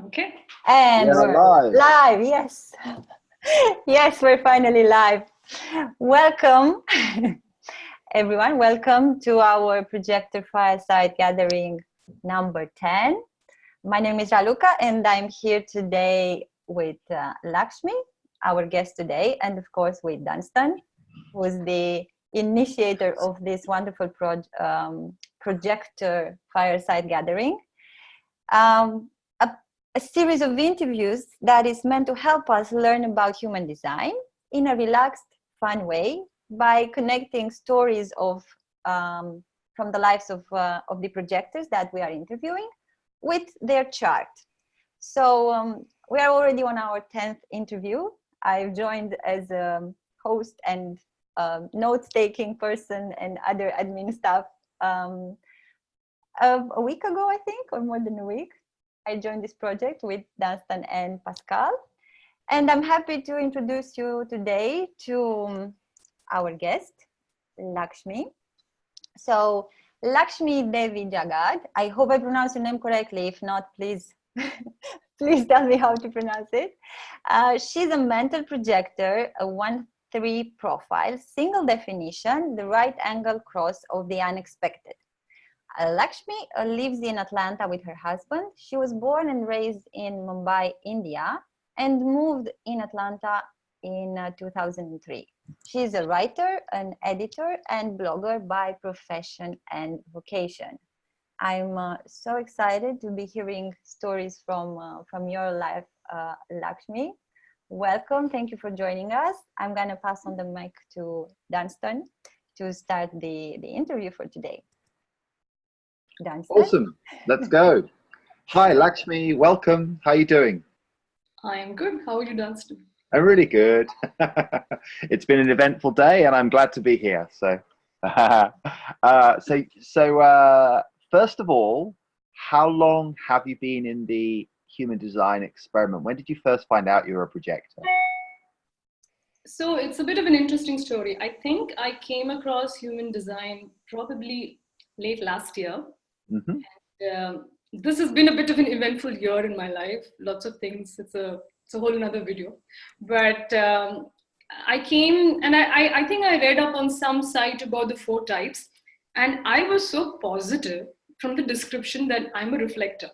Okay. And Yeah, we're live. live, yes. Yes, we're finally live. Welcome, everyone. Welcome to our Projector Fireside Gathering number 10. My name is Raluca, and I'm here today with Lakshmi, our guest today, and of course with Dunstan, who's the initiator of this wonderful Projector Fireside Gathering. Um, a, a series of interviews that is meant to help us learn about human design in a relaxed, fun way by connecting stories of from the lives of the projectors that we are interviewing with their chart. So we are already on our 10th interview. I've joined as a host and note-taking person and other admin staff a week ago, I think, or more than a week. I joined this project with Dunstan and Pascal. And I'm happy to introduce you today to our guest, Lakshmi. So, Lakshmi Devi Jagad, I hope I pronounced your name correctly. If not, please, please tell me how to pronounce it. She's a mental projector, a 1-3 profile, single definition, the right angle cross of the unexpected. Lakshmi lives in Atlanta with her husband. She was born and raised in Mumbai, India, and moved in Atlanta in 2003. She is a writer, an editor, and blogger by profession and vocation. I'm so excited to be hearing stories from your life, Lakshmi. Welcome. Thank you for joining us. I'm going to pass on the mic to Dunstan to start the interview for today. Dunstan? Awesome. Let's go. Hi, Lakshmi. Welcome. How are you doing? I'm good. How are you, Dunstan? I'm really good. It's been an eventful day, and I'm glad to be here. So, first of all, how long have you been in the human design experiment? When did you first find out you were a projector? So it's a bit of an interesting story. I think I came across human design probably late last year. Mm-hmm. And, this has been a bit of an eventful year in my life. Lots of things. It's a whole another video. But I came and I think I read up on some site about the 4 types. And I was so positive from the description that I'm a reflector.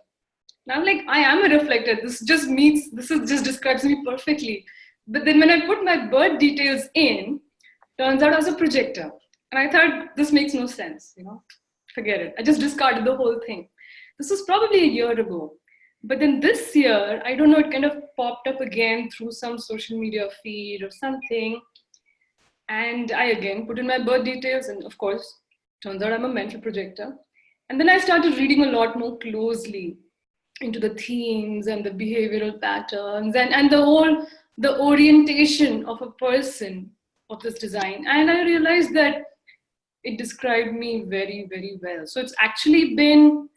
And I'm like, I am a reflector. This just describes me perfectly. But then when I put my birth details in, turns out I was a projector. And I thought, this makes no sense, forget it. I just discarded the whole thing. This was probably a year ago. But then this year, I don't know, it kind of popped up again through some social media feed or something. And I again put in my birth details. And of course, turns out I'm a mental projector. And then I started reading a lot more closely into the themes and the behavioral patterns and the orientation of a person of this design. And I realized that it described me very, very well. So it's actually been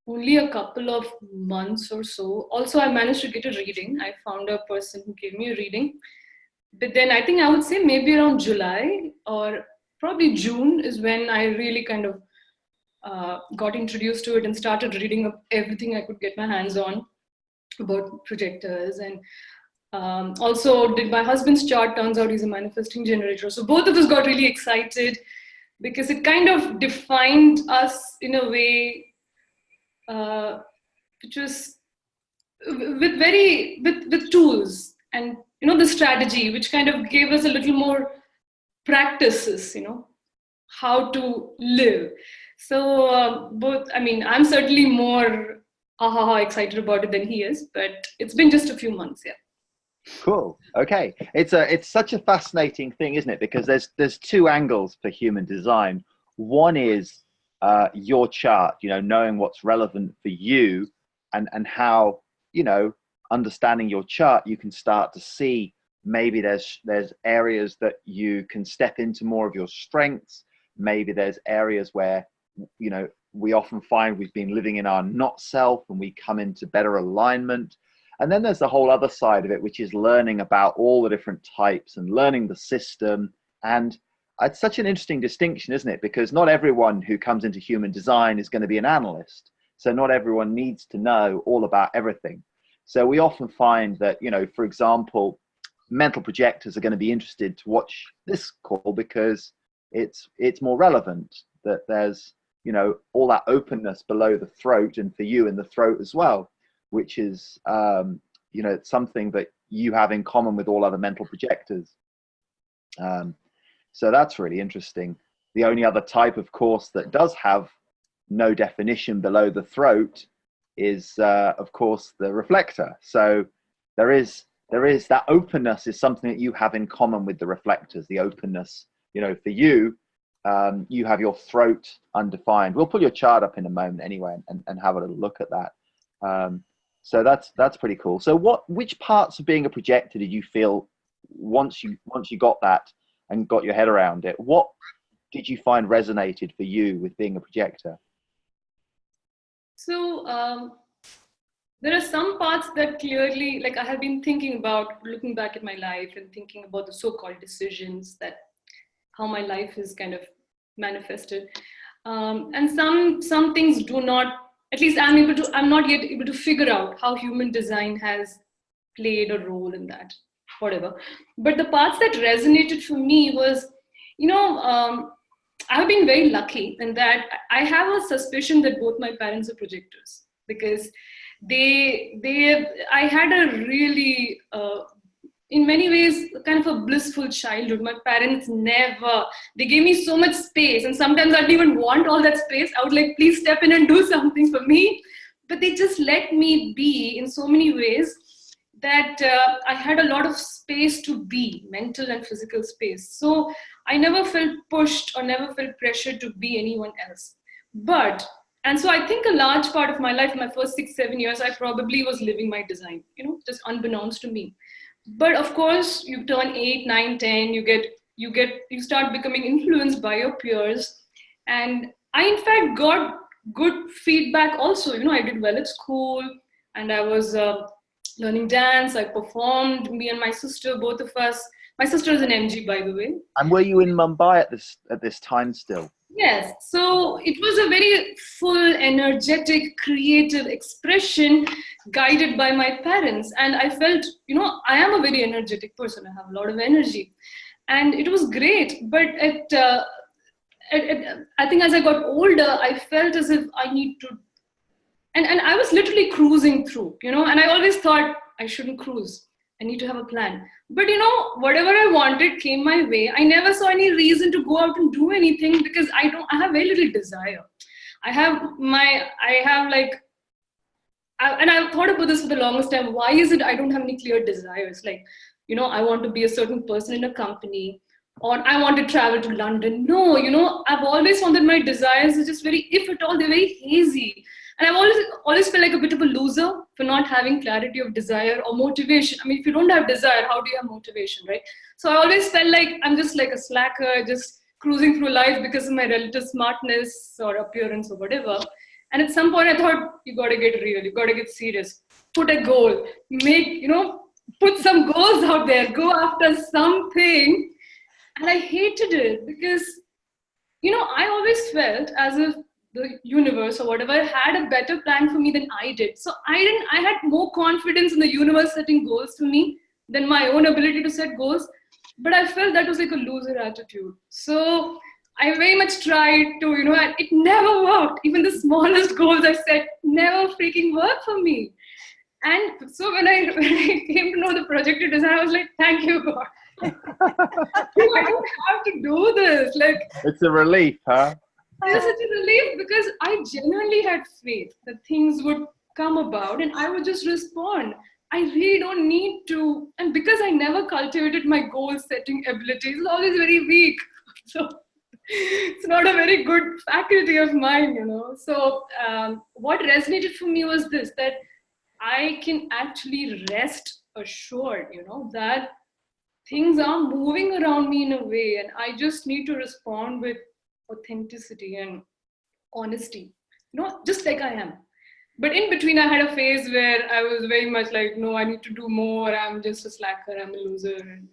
only a couple of months or so. Also, I managed to get a reading. I found a person who gave me a reading. But then I think I would say maybe around July or probably June is when I really kind of got introduced to it and started reading up everything I could get my hands on about projectors. And also did my husband's chart. Turns out he's a manifesting generator. So both of us got really excited because it kind of defined us in a way which was with tools and the strategy, which kind of gave us a little more practices, how to live. So I'm certainly more excited about it than he is, but it's been just a few months. Yeah. Cool. Okay. It's such a fascinating thing, isn't it? Because there's 2 angles for human design. One is your chart, knowing what's relevant for you and how, understanding your chart, you can start to see maybe there's areas that you can step into more of your strengths. Maybe there's areas where, we often find we've been living in our not self and we come into better alignment. And then there's the whole other side of it, which is learning about all the different types and learning the system. And it's such an interesting distinction, isn't it? Because not everyone who comes into human design is going to be an analyst. So not everyone needs to know all about everything. So we often find that, you know, for example, mental projectors are going to be interested to watch this call because it's more relevant, that there's, you know, all that openness below the throat, and for you in the throat as well, which is, you know, something that you have in common with all other mental projectors. So that's really interesting. The only other type, of course, that does have no definition below the throat is, of course, the reflector. So there is that openness is something that you have in common with the reflectors. The openness, you know, for you, you have your throat undefined. We'll pull your chart up in a moment anyway, and have a little look at that. So that's pretty cool. So which parts of being a projector did you feel once you got that and got your head around it? What did you find resonated for you with being a projector? So there are some parts that clearly, like I have been thinking about, looking back at my life and thinking about the so-called decisions, that how my life is kind of manifested. And some things do not, at least I'm not yet able to figure out how human design has played a role in that, whatever. But the parts that resonated for me was, you know, I've been very lucky in that I have a suspicion that both my parents are projectors, because I had a really, in many ways, kind of a blissful childhood. My parents they gave me so much space, and sometimes I didn't even want all that space. I would like, please step in and do something for me. But they just let me be in so many ways that I had a lot of space to be, mental and physical space. So I never felt pushed or never felt pressured to be anyone else. And so I think a large part of my life, my first 6-7 years, I probably was living my design, you know, just unbeknownst to me. But of course, you turn 8, 9, 10, you start becoming influenced by your peers. And I, in fact, got good feedback also. You know, I did well at school, and I was learning dance. I performed, me and my sister, both of us. My sister is an MG, by the way. And were you in Mumbai at this time still? Yes. So it was a very full, energetic, creative expression guided by my parents. And I felt, you know, I am a very energetic person. I have a lot of energy. And it was great. But I think as I got older, I felt as if I need to, and I was literally cruising through, you know, and I always thought I shouldn't cruise. I need to have a plan. But, you know, whatever I wanted came my way. I never saw any reason to go out and do anything, because I have very little desire. And I've thought about this for the longest time. Why is it I don't have any clear desires? Like, you know, I want to be a certain person in a company, or I want to travel to London. No, you know, I've always found that my desires are just very, if at all, they're very hazy. And I've always felt like a bit of a loser for not having clarity of desire or motivation. I mean, if you don't have desire, how do you have motivation, right? So I always felt like I'm just like a slacker, just cruising through life because of my relative smartness or appearance or whatever. And at some point I thought, you got to get real, you got to get serious, put a goal, put some goals out there, go after something. And I hated it because, you know, I always felt as if the universe or whatever had a better plan for me than I did. So I had more confidence in the universe setting goals for me than my own ability to set goals. But I felt that was like a loser attitude. So I very much tried to, you know, and it never worked. Even the smallest goals I set never freaking worked for me. And so when I came to know the projector design, I was like, thank you, God. I don't have to do this. Like, it's a relief, huh? It was such a relief, because I genuinely had faith that things would come about and I would just respond. I really don't need to. And because I never cultivated my goal setting abilities, it's always very weak. So it's not a very good faculty of mine, you know. So what resonated for me was this, that I can actually rest assured, you know, that things are moving around me in a way, and I just need to respond with authenticity and honesty, you know, just like I am. But in between, I had a phase where I was very much like, no, I need to do more. I'm just a slacker. I'm a loser. And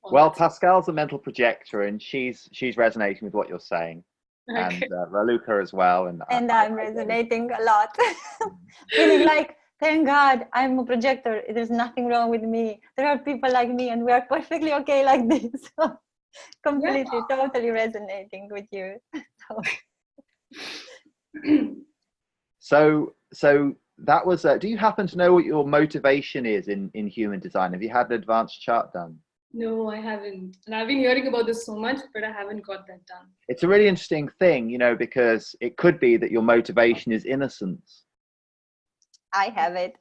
well, Pascal's a mental projector, and she's resonating with what you're saying, okay. And Raluca as well. And I'm resonating a lot, feeling like thank God I'm a projector. There's nothing wrong with me. There are people like me and we are perfectly okay like this. So, completely, totally resonating with you. So that was, do you happen to know what your motivation is in human design? Have you had an advanced chart done? No, I haven't. And I've been hearing about this so much, but I haven't got that done. It's a really interesting thing, because it could be that your motivation is innocence. I have it.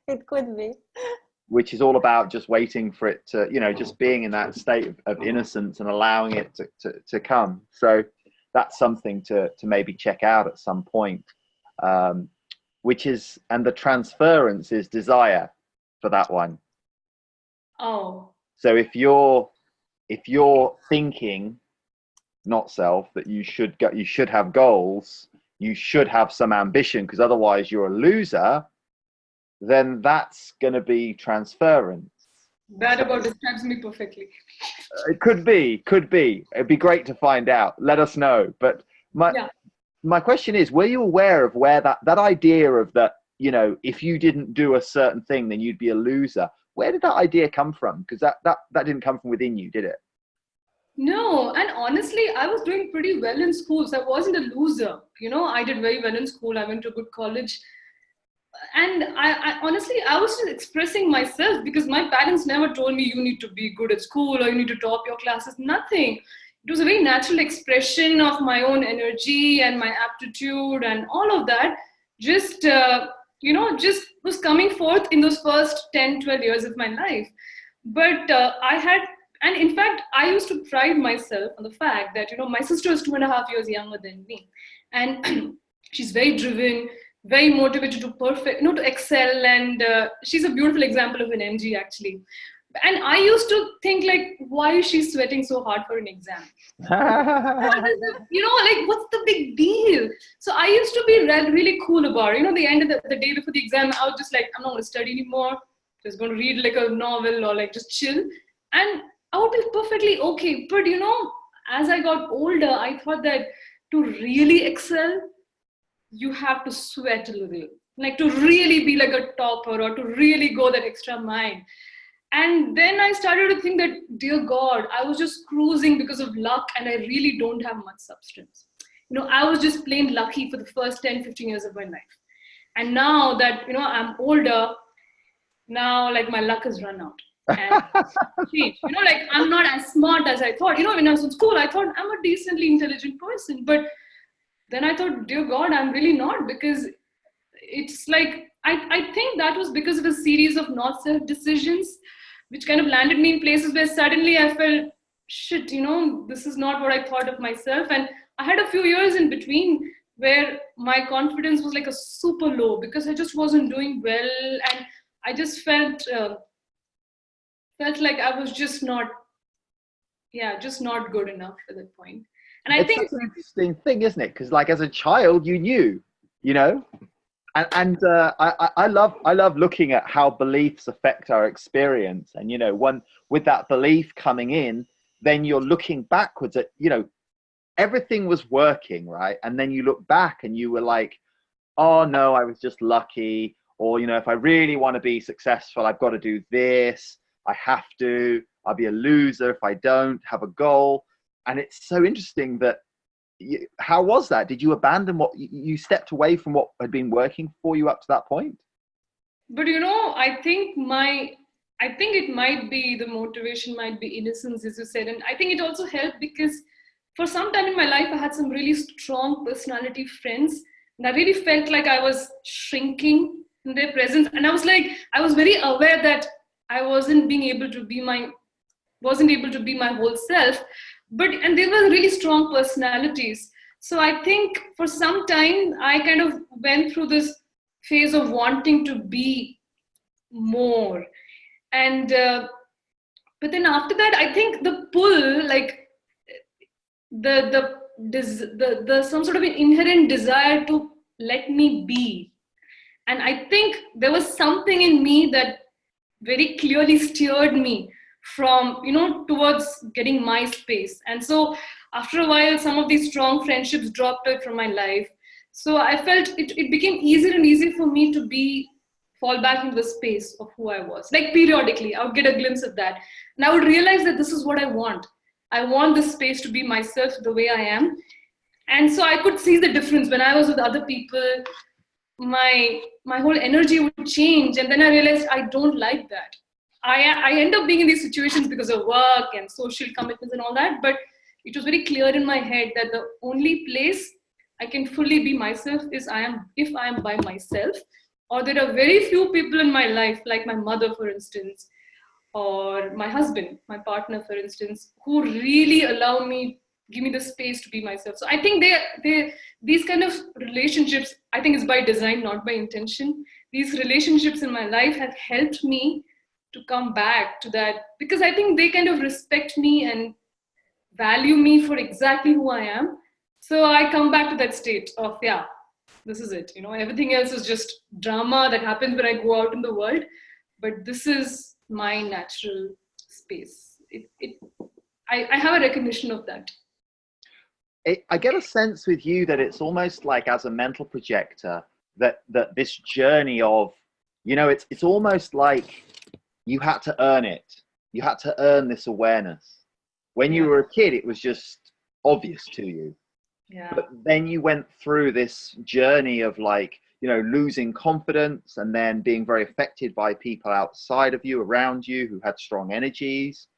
It could be. Which is all about just waiting for it to, just being in that state of innocence and allowing it to come. So that's something to maybe check out at some point. Which is, and the transference is desire for that one. Oh. So if you're thinking, not self, that you should have goals, you should have some ambition, because otherwise you're a loser, then that's going to be transference. That about describes me perfectly. It could be. It'd be great to find out. Let us know. But my question is, were you aware of where that idea of that, if you didn't do a certain thing, then you'd be a loser? Where did that idea come from? Because that didn't come from within you, did it? No, and honestly, I was doing pretty well in school, so I wasn't a loser. I did very well in school. I went to a good college. And I honestly, I was just expressing myself, because my parents never told me you need to be good at school or you need to top your classes, nothing. It was a very natural expression of my own energy and my aptitude, and all of that just was coming forth in those first 10, 12 years of my life. But and in fact, I used to pride myself on the fact that, my sister is 2.5 years younger than me. And she's very driven, very motivated to excel. And she's a beautiful example of an MG, actually. And I used to think, like, why is she sweating so hard for an exam? What's the big deal? So I used to be really cool about it. The end of the day before the exam, I was just like, I'm not going to study anymore. Just going to read like a novel or like just chill. And I would be perfectly okay. But, as I got older, I thought that to really excel, you have to sweat a little. Like to really be like a topper or to really go that extra mile. And then I started to think that, dear God, I was just cruising because of luck and I really don't have much substance. I was just plain lucky for the first 10, 15 years of my life. And now that, I'm older, now like my luck has run out. And I'm not as smart as I thought. When I was in school, I thought I'm a decently intelligent person. But then I thought, dear God, I'm really not, because it's like, I think that was because of a series of not self decisions, which kind of landed me in places where suddenly I felt, shit, this is not what I thought of myself. And I had a few years in between where my confidence was like a super low, because I just wasn't doing well. And I just felt like I was just not good enough at that point. And I think it's an interesting thing, isn't it? Because like as a child, you knew, And I love looking at how beliefs affect our experience. And, with that belief coming in, then you're looking backwards at, everything was working, right? And then you look back and you were like, oh no, I was just lucky. Or, if I really want to be successful, I've got to do this. I have to. I'll be a loser if I don't have a goal. And it's so interesting that, how was that? Did you abandon what you stepped away from what had been working for you up to that point? But I think it might be the motivation, might be innocence, as you said. And I think it also helped because for some time in my life, I had some really strong personality friends. And I really felt like I was shrinking in their presence. And I was very aware that I wasn't able to be my whole self. And they were really strong personalities. So I think for some time, I kind of went through this phase of wanting to be more. And, but then after that, I think the pull, like the some sort of an inherent desire to let me be. And I think there was something in me that very clearly steered me from, towards getting my space. And so after a while, some of these strong friendships dropped out from my life. So I felt it became easier and easier for me to fall back into the space of who I was. Like periodically, I would get a glimpse of that. And I would realize that this is what I want. I want this space to be myself the way I am. And so I could see the difference when I was with other people. My whole energy would change, and then I realized I don't like that. I end up being in these situations because of work and social commitments and all that, but it was very clear in my head that the only place I can fully be myself is if I am by myself, or there are very few people in my life, like my mother, for instance, or my husband, my partner, for instance, who really allow me, give me the space to be myself. So I think these kind of relationships, I think it's by design, not by intention. These relationships in my life have helped me to come back to that, because I think they kind of respect me and value me for exactly who I am. So I come back to that state of, yeah, this is it. Everything else is just drama that happens when I go out in the world. But this is my natural space. I have a recognition of that. I get a sense with you that it's almost like, as a mental projector, that this journey of, it's almost like you had to earn it. You had to earn this awareness. When you were a kid, it was just obvious to you. Yeah. But then you went through this journey of losing confidence, and then being very affected by people outside of you, around you, who had strong energies.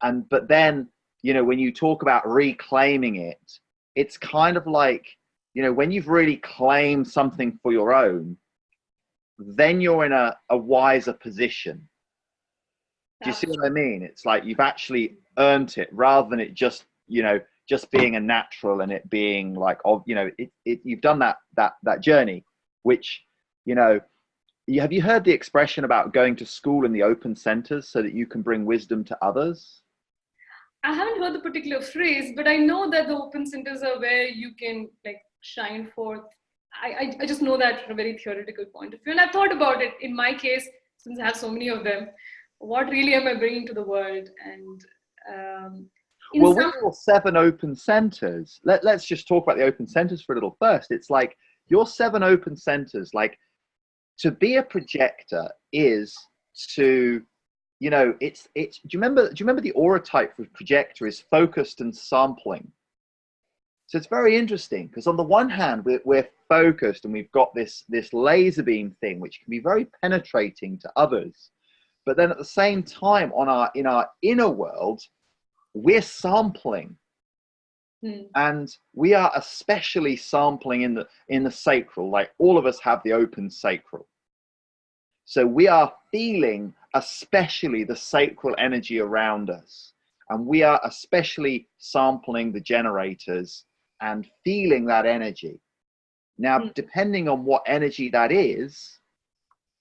But then, when you talk about reclaiming it, it's kind of like, when you've really claimed something for your own, then you're in a wiser position. Do you see what I mean? It's like you've actually earned it, rather than it just being a natural, and it being like, you've done that journey, which, have you heard the expression about going to school in the open centers so that you can bring wisdom to others? I haven't heard the particular phrase, but I know that the open centers are where you can shine forth. I just know that from a very theoretical point of view. And I've thought about it in my case, since I have so many of them. What really am I bringing to the world? And with your 7 open centers, let's just talk about the open centers for a little first. It's like your 7 open centers, to be a projector is to, do you remember the aura type for projector is focused and sampling. So it's very interesting, because on the one hand, we're focused, and we've got this laser beam thing, which can be very penetrating to others. But then at the same time, in our inner world, we're sampling. And we are especially sampling in the sacral. Like, all of us have the open sacral. So we are feeling especially the sacral energy around us. And we are especially sampling the generators and feeling that energy. Now, depending on what energy that is,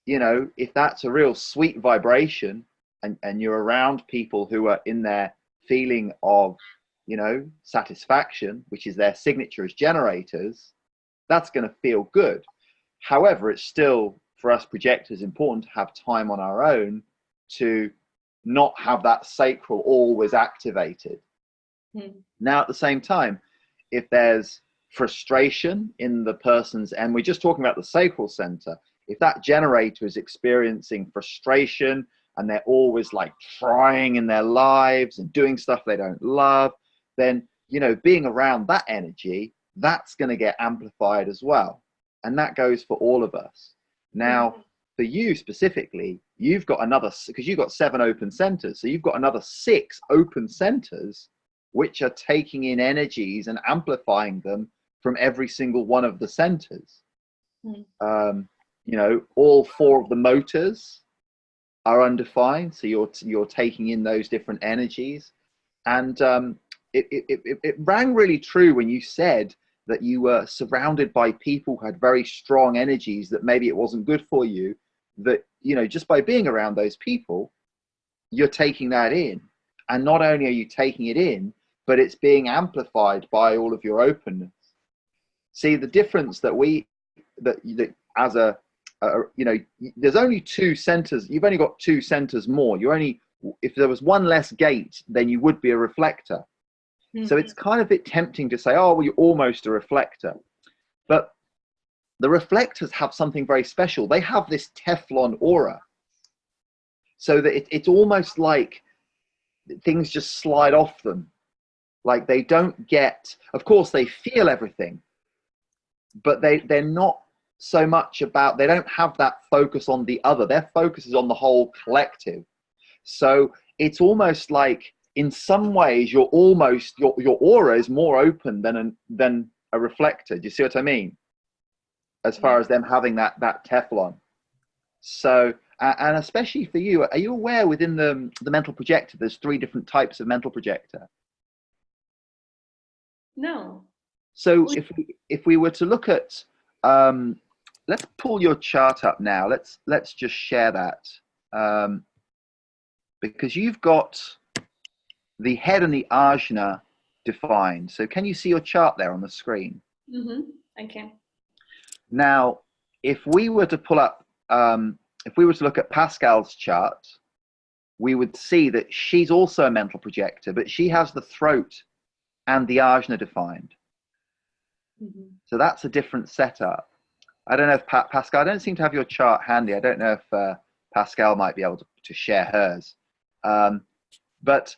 if that's a real sweet vibration, and you're around people who are in their feeling of, satisfaction, which is their signature as generators, that's going to feel good. However, it's still, for us projectors, important to have time on our own to not have that sacral always activated. Now, at the same time, if there's frustration in the person's, and we're just talking about the sacral center, if that generator is experiencing frustration, and they're always trying in their lives and doing stuff they don't love, then, being around that energy, that's going to get amplified as well. And that goes for all of us. Now, for you specifically, you've got another, because you've got 7 open centers, so you've got another 6 open centers, which are taking in energies and amplifying them from every single one of the centers. All 4 of the motors are undefined, so you're taking in those different energies. And it rang really true when you said that you were surrounded by people who had very strong energies, that maybe it wasn't good for you, that just by being around those people, you're taking that in. And not only are you taking it in, but it's being amplified by all of your openness. See, the difference that as a there's only 2 centers. You've only got 2 centers more. If there was 1 less gate, then you would be a reflector. So it's kind of a bit tempting to say, oh, well, you're almost a reflector. But the reflectors have something very special. They have this Teflon aura, so that it's almost like things just slide off them. Like they don't get, of course they feel everything, but they're not so much about, they don't have that focus on the other. Their focus is on the whole collective. So it's almost like, in some ways, you're almost, your aura is more open than a reflector. Do you see what I mean? As far as them having that Teflon. So, and especially for you, are you aware within the mental projector, there's 3 different types of mental projector? No. So if we were to look at, let's pull your chart up now. Let's just share that, because you've got the head and the ajna defined. So can you see your chart there on the screen? I can. Now, if we were to pull up, if we were to look at Pascal's chart, we would see that she's also a mental projector, but she has the throat and the ajna defined. So that's a different setup. I don't know if Pascal, I don't seem to have your chart handy. I don't know if Pascal might be able to share hers. But,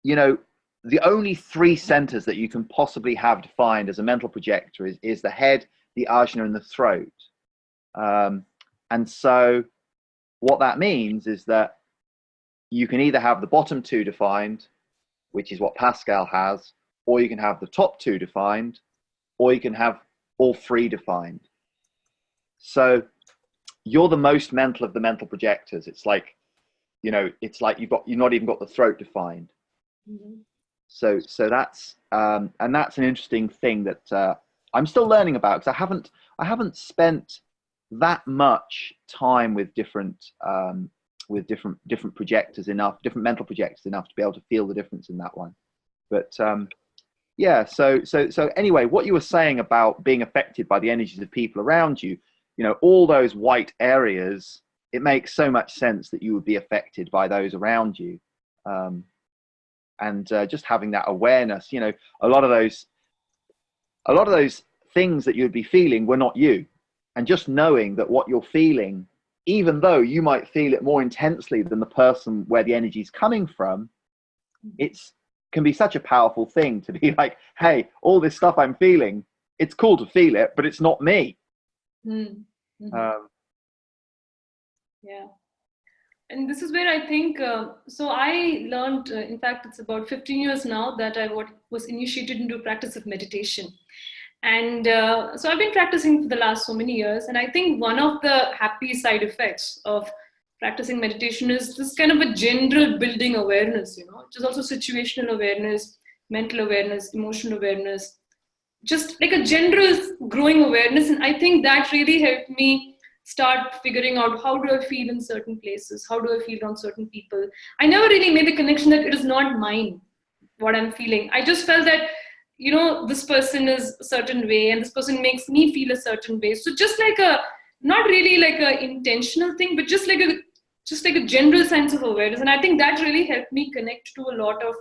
you know, the only 3 centers that you can possibly have defined as a mental projector is the head, the ajna, and the throat. And so what that means is that you can either have the bottom 2 defined, which is what Pascal has, or you can have the top 2 defined, or you can have all 3 defined. So you're the most mental of the mental projectors. It's like, you know, it's like you've not even got the throat defined. So that's and that's an interesting thing that I'm still learning about, because I haven't spent that much time with different projectors enough, different mental projectors enough to be able to feel the difference in that one. But yeah, so anyway, what you were saying about being affected by the energies of people around you, you know, all those white areas, it makes so much sense that you would be affected by those around you. And just having that awareness, you know, a lot of those things that you'd be feeling were not you. And just knowing that what you're feeling, even though you might feel it more intensely than the person where the energy is coming from, can be such a powerful thing to be like, hey, all this stuff I'm feeling, it's cool to feel it, but it's not me. Yeah. And this is where I think, so I learned, in fact, it's about 15 years now that I was initiated into a practice of meditation. And so I've been practicing for the last so many years. And I think one of the happy side effects of practicing meditation is this kind of a general building awareness, you know, which is also situational awareness, mental awareness, emotional awareness, just like a general growing awareness. And I think that really helped me start figuring out how do I feel in certain places, how do I feel around certain people. I never really made the connection that it is not mine, what I'm feeling. I just felt that, you know, this person is a certain way and this person makes me feel a certain way. So just like not really like a intentional thing, but just like a general sense of awareness. And I think that really helped me connect to a lot of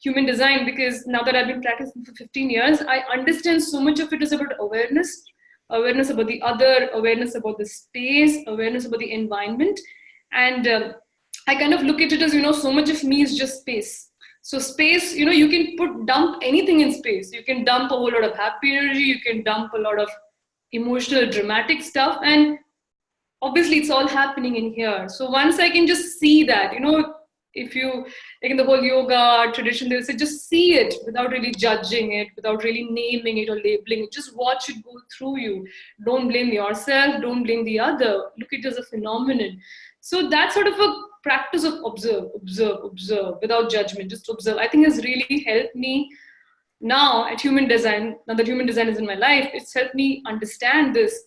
human design, because now that I've been practicing for 15 years, I understand so much of it is about awareness about the other, awareness about the space, awareness about the environment. And I kind of look at it as, you know, so much of me is just space. So space, you know, you can dump anything in space. You can dump a whole lot of happy energy, you can dump a lot of emotional, dramatic stuff. And obviously it's all happening in here. So once I can just see that, you know, if you, like in the whole yoga tradition, they'll say just see it without really judging it, without really naming it or labeling it. Just watch it go through you. Don't blame yourself, don't blame the other. Look at it as a phenomenon. So that sort of a practice of observe without judgment, just observe, I think has really helped me now at human design. Now that human design is in my life, it's helped me understand this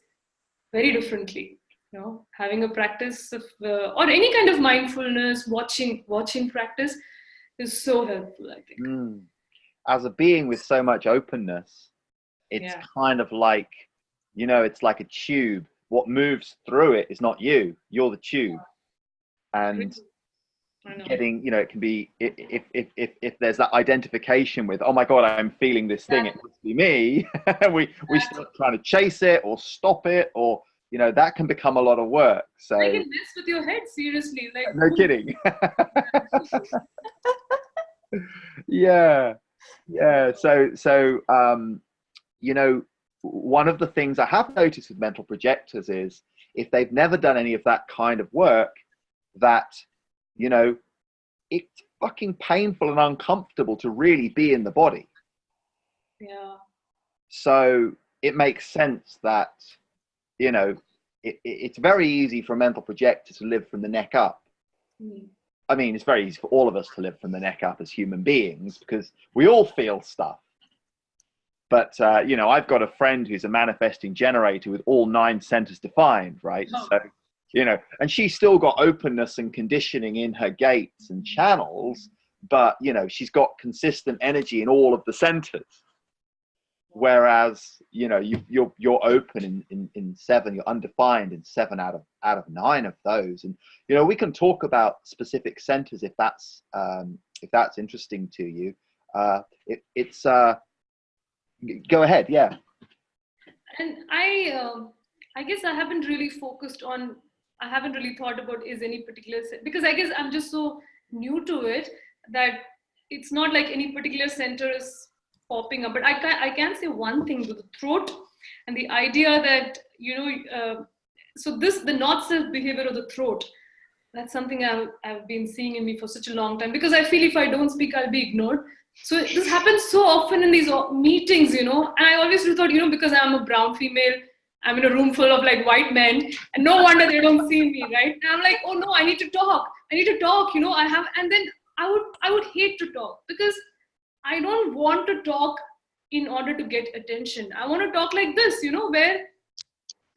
very differently. You know, having a practice of or any kind of mindfulness, watching practice is so helpful, I think. As a being with so much openness, it's kind of like, you know, it's like a tube. What moves through it is not you, you're the tube. And I know. getting, it can be, if there's that identification with, oh my God, I'm feeling this thing, it must be me. we start trying to chase it or stop it, or that can become a lot of work. So I can mess with your head, seriously. Like, no kidding. Yeah. So one of the things I have noticed with mental projectors is, if they've never done any of that kind of work, that it's fucking painful and uncomfortable to really be in the body. Yeah. So it makes sense that it's very easy for a mental projector to live from the neck up. I mean, it's very easy for all of us to live from the neck up as human beings, because we all feel stuff. But, I've got a friend who's a manifesting generator with all 9 centers defined, right? Oh. So, and she's still got openness and conditioning in her gates and channels, but, she's got consistent energy in all of the centers. Whereas, you're open in 7, you're undefined in 7 out of 9 of those. And, we can talk about specific centers if that's interesting to you. It's go ahead. Yeah. And I guess I haven't really thought about is any particular, because I guess I'm just so new to it that it's not like any particular center is popping up. But I can say one thing with the throat and the idea that, so the not self behavior of the throat, that's something I've been seeing in me for such a long time, because I feel if I don't speak, I'll be ignored. So this happens so often in these meetings, and I always thought, because I'm a brown female, I'm in a room full of like white men, and no wonder they don't see me, right? And I'm like, oh no, I need to talk, and then I would hate to talk, because I don't want to talk in order to get attention. I want to talk like this, where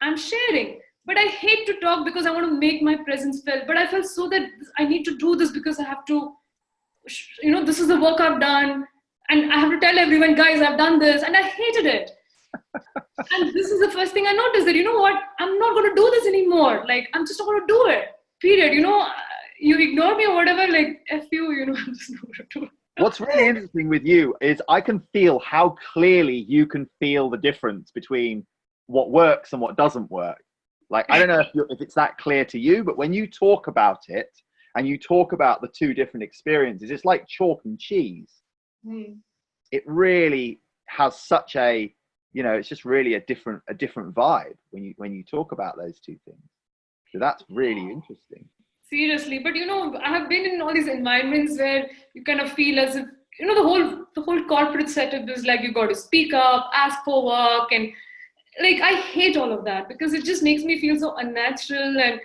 I'm sharing. But I hate to talk because I want to make my presence felt. But I felt so that I need to do this because I have to, this is the work I've done. And I have to tell everyone, guys, I've done this. And I hated it. And this is the first thing I noticed, that, what, I'm not going to do this anymore. Like, I'm just not going to do it. Period. You ignore me or whatever, like, F you, I'm just not going to do it. What's really interesting with you is I can feel how clearly you can feel the difference between what works and what doesn't work. Like, I don't know if it's that clear to you, but when you talk about it and you talk about the 2 different experiences, it's like chalk and cheese. It really has such a, it's just really a different vibe when you talk about those 2 things. So that's really interesting. Seriously, but I have been in all these environments where you kind of feel as if, the whole corporate setup is like, you got to speak up, ask for work, and like, I hate all of that, because it just makes me feel so unnatural. And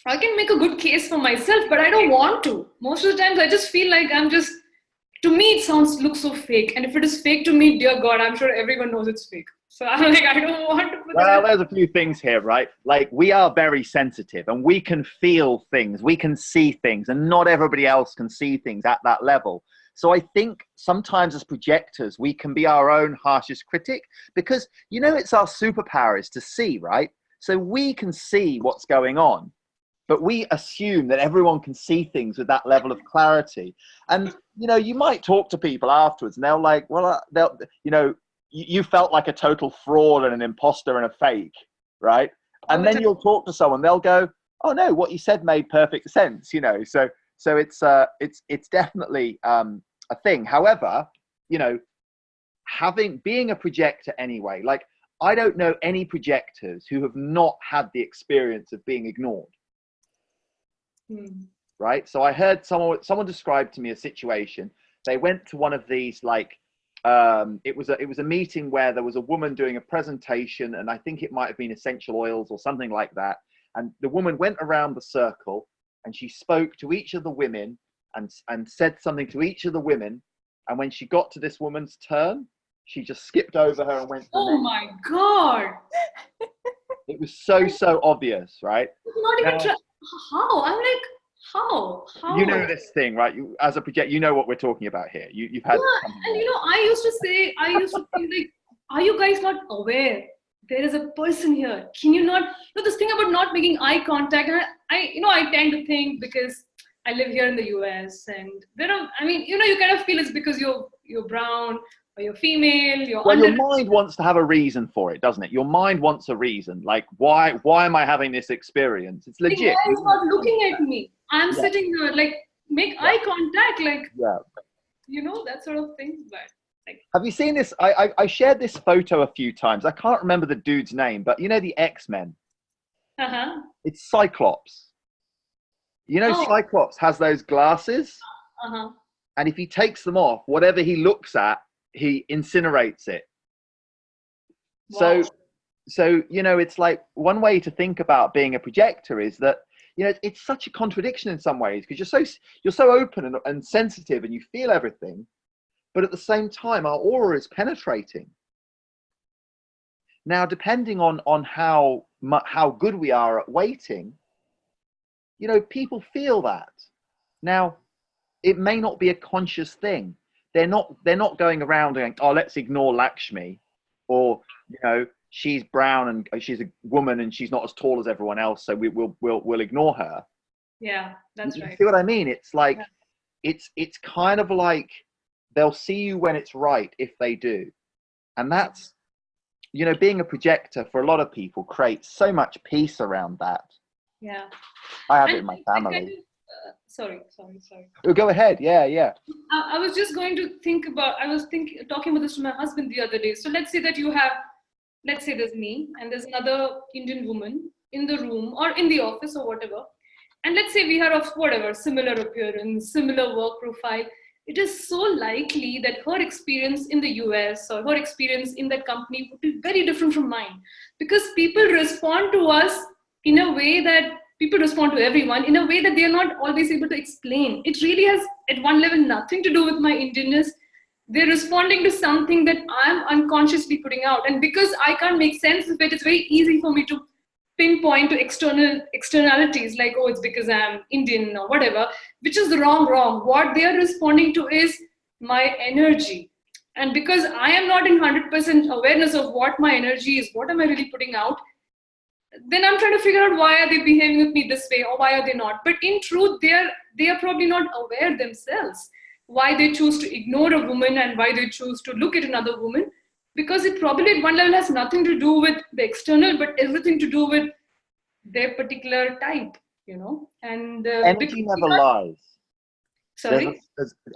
I can make a good case for myself, but I don't want to. Most of the times I just feel like to me, it looks so fake. And if it is fake to me, dear God, I'm sure everyone knows it's fake. So I'm like, I don't want to put Well, there's a few things here, right? Like, we are very sensitive and we can feel things, we can see things, and not everybody else can see things at that level. So I think sometimes as projectors, we can be our own harshest critic, because, it's our superpower is to see, right? So we can see what's going on, but we assume that everyone can see things with that level of clarity. And, you might talk to people afterwards and they're like, well, you felt like a total fraud and an imposter and a fake, right? And then you'll talk to someone, they'll go, oh no, what you said made perfect sense, So it's definitely a thing. However, being a projector anyway, like, I don't know any projectors who have not had the experience of being ignored. Right? So I heard someone described to me a situation. They went to one of these, like, it was a meeting where there was a woman doing a presentation, and I think it might have been essential oils or something like that. And the woman went around the circle and she spoke to each of the women and said something to each of the women. And when she got to this woman's turn, she just skipped over her and went to the Oh next. my God. It was so obvious, right? Not even how? I'm like, how? You know this thing, right? You, as a project, you know what we're talking about here. You've had. Yeah, and I used to think like, are you guys not aware? There is a person here. Can you not? This thing about not making eye contact, and I tend to think, because I live here in the US, and there are, I mean, you know, you kind of feel it's because you're brown or you're female, you're Well, under. your mind wants to have a reason for it, doesn't it? Your mind wants a reason. Like, why am I having this experience? It's Like, legit. why is not looking at me? I'm Yeah. sitting here, like, make eye contact, like, Yeah. you know, that sort of thing. But like, Have you seen this? I shared this photo a few times. I can't remember the dude's name, but you know the X-Men? It's Cyclops. You know, Oh, Cyclops has those glasses, and if he takes them off, whatever he looks at, he incinerates it. wow. So you know, it's like one way to think about being a projector is that, you know, it's such a contradiction in some ways, because you're so open and sensitive, and you feel everything, but at the same time, our aura is penetrating. Now, depending on how good we are at waiting, you know, people feel that. Now, it may not be a conscious thing. They're not going around going, oh, let's ignore Lakshmi, or, you know, she's brown and she's a woman and she's not as tall as everyone else, so we'll ignore her. Yeah, that's You right. see what I mean? It's like, Yeah. it's kind of like they'll see you when it's right if they do. And that's, you know, being a projector for a lot of people creates so much peace around that. Yeah. I have it And in my I kind family. of, sorry. Oh, go ahead. Yeah. I was just going to think about, talking about this to my husband the other day. So let's say that you have, let's say there's me and there's another Indian woman in the room or in the office or whatever. And let's say we are of whatever, similar appearance, similar work profile. It is so likely that her experience in the US or her experience in that company would be very different from mine, because people respond to us in a way that people respond to everyone in a way that they are not always able to explain. It really has, at one level, nothing to do with my Indianness. They're responding to something that I'm unconsciously putting out. And because I can't make sense of it, it's very easy for me to pinpoint to externalities like, oh, it's because I'm Indian or whatever, which is wrong. What they are responding to is my energy. And because I am not in 100% awareness of what my energy is, what am I really putting out, then I'm trying to figure out why are they behaving with me this way or why are they not. But in truth, they are probably not aware themselves why they choose to ignore a woman and why they choose to look at another woman, because it probably at one level has nothing to do with the external, but everything to do with their particular type, you know. And Energy never lies. sorry.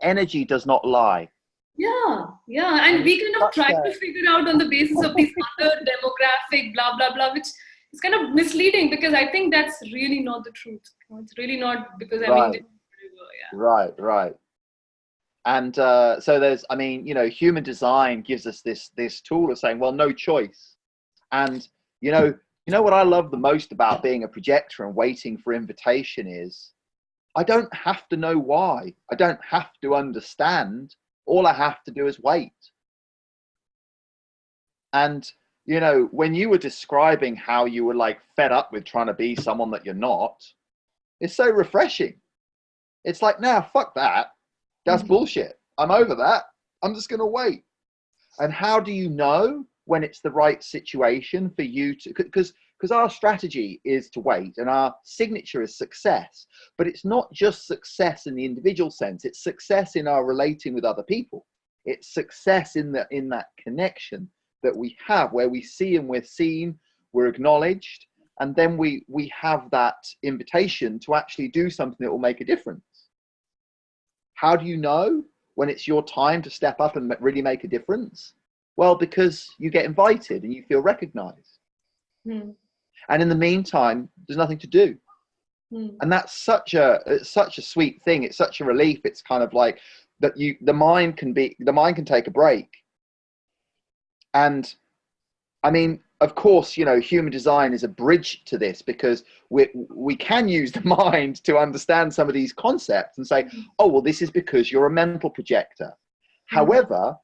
Energy does not lie. Yeah. And we kind of try to figure out on the basis of these other demographic, blah, blah, blah, which is kind of misleading, because I think that's really not the truth. It's really not because I'm Indian. Yeah. Right. And so there's, I mean, you know, human design gives us this tool of saying, well, no choice. And, you know what I love the most about being a projector and waiting for invitation is I don't have to know why. I don't have to understand. All I have to do is wait. And, you know, when you were describing how you were like fed up with trying to be someone that you're not, it's so refreshing. It's like, nah, fuck that. That's bullshit. I'm over that. I'm just going to wait. And how do you know when it's the right situation for you to, because our strategy is to wait and our signature is success, but it's not just success in the individual sense. It's success in our relating with other people. It's success in that connection that we have, where we see and we're seen, we're acknowledged, and then we have that invitation to actually do something that will make a difference. How do you know when it's your time to step up and really make a difference? Well, because you get invited and you feel recognized. And in the meantime, there's nothing to do. And that's such a sweet thing. It's such a relief. It's kind of like that the mind can take a break. And I mean, of course, you know, human design is a bridge to this, because we can use the mind to understand some of these concepts and say, oh, well, this is because you're a mental projector. However,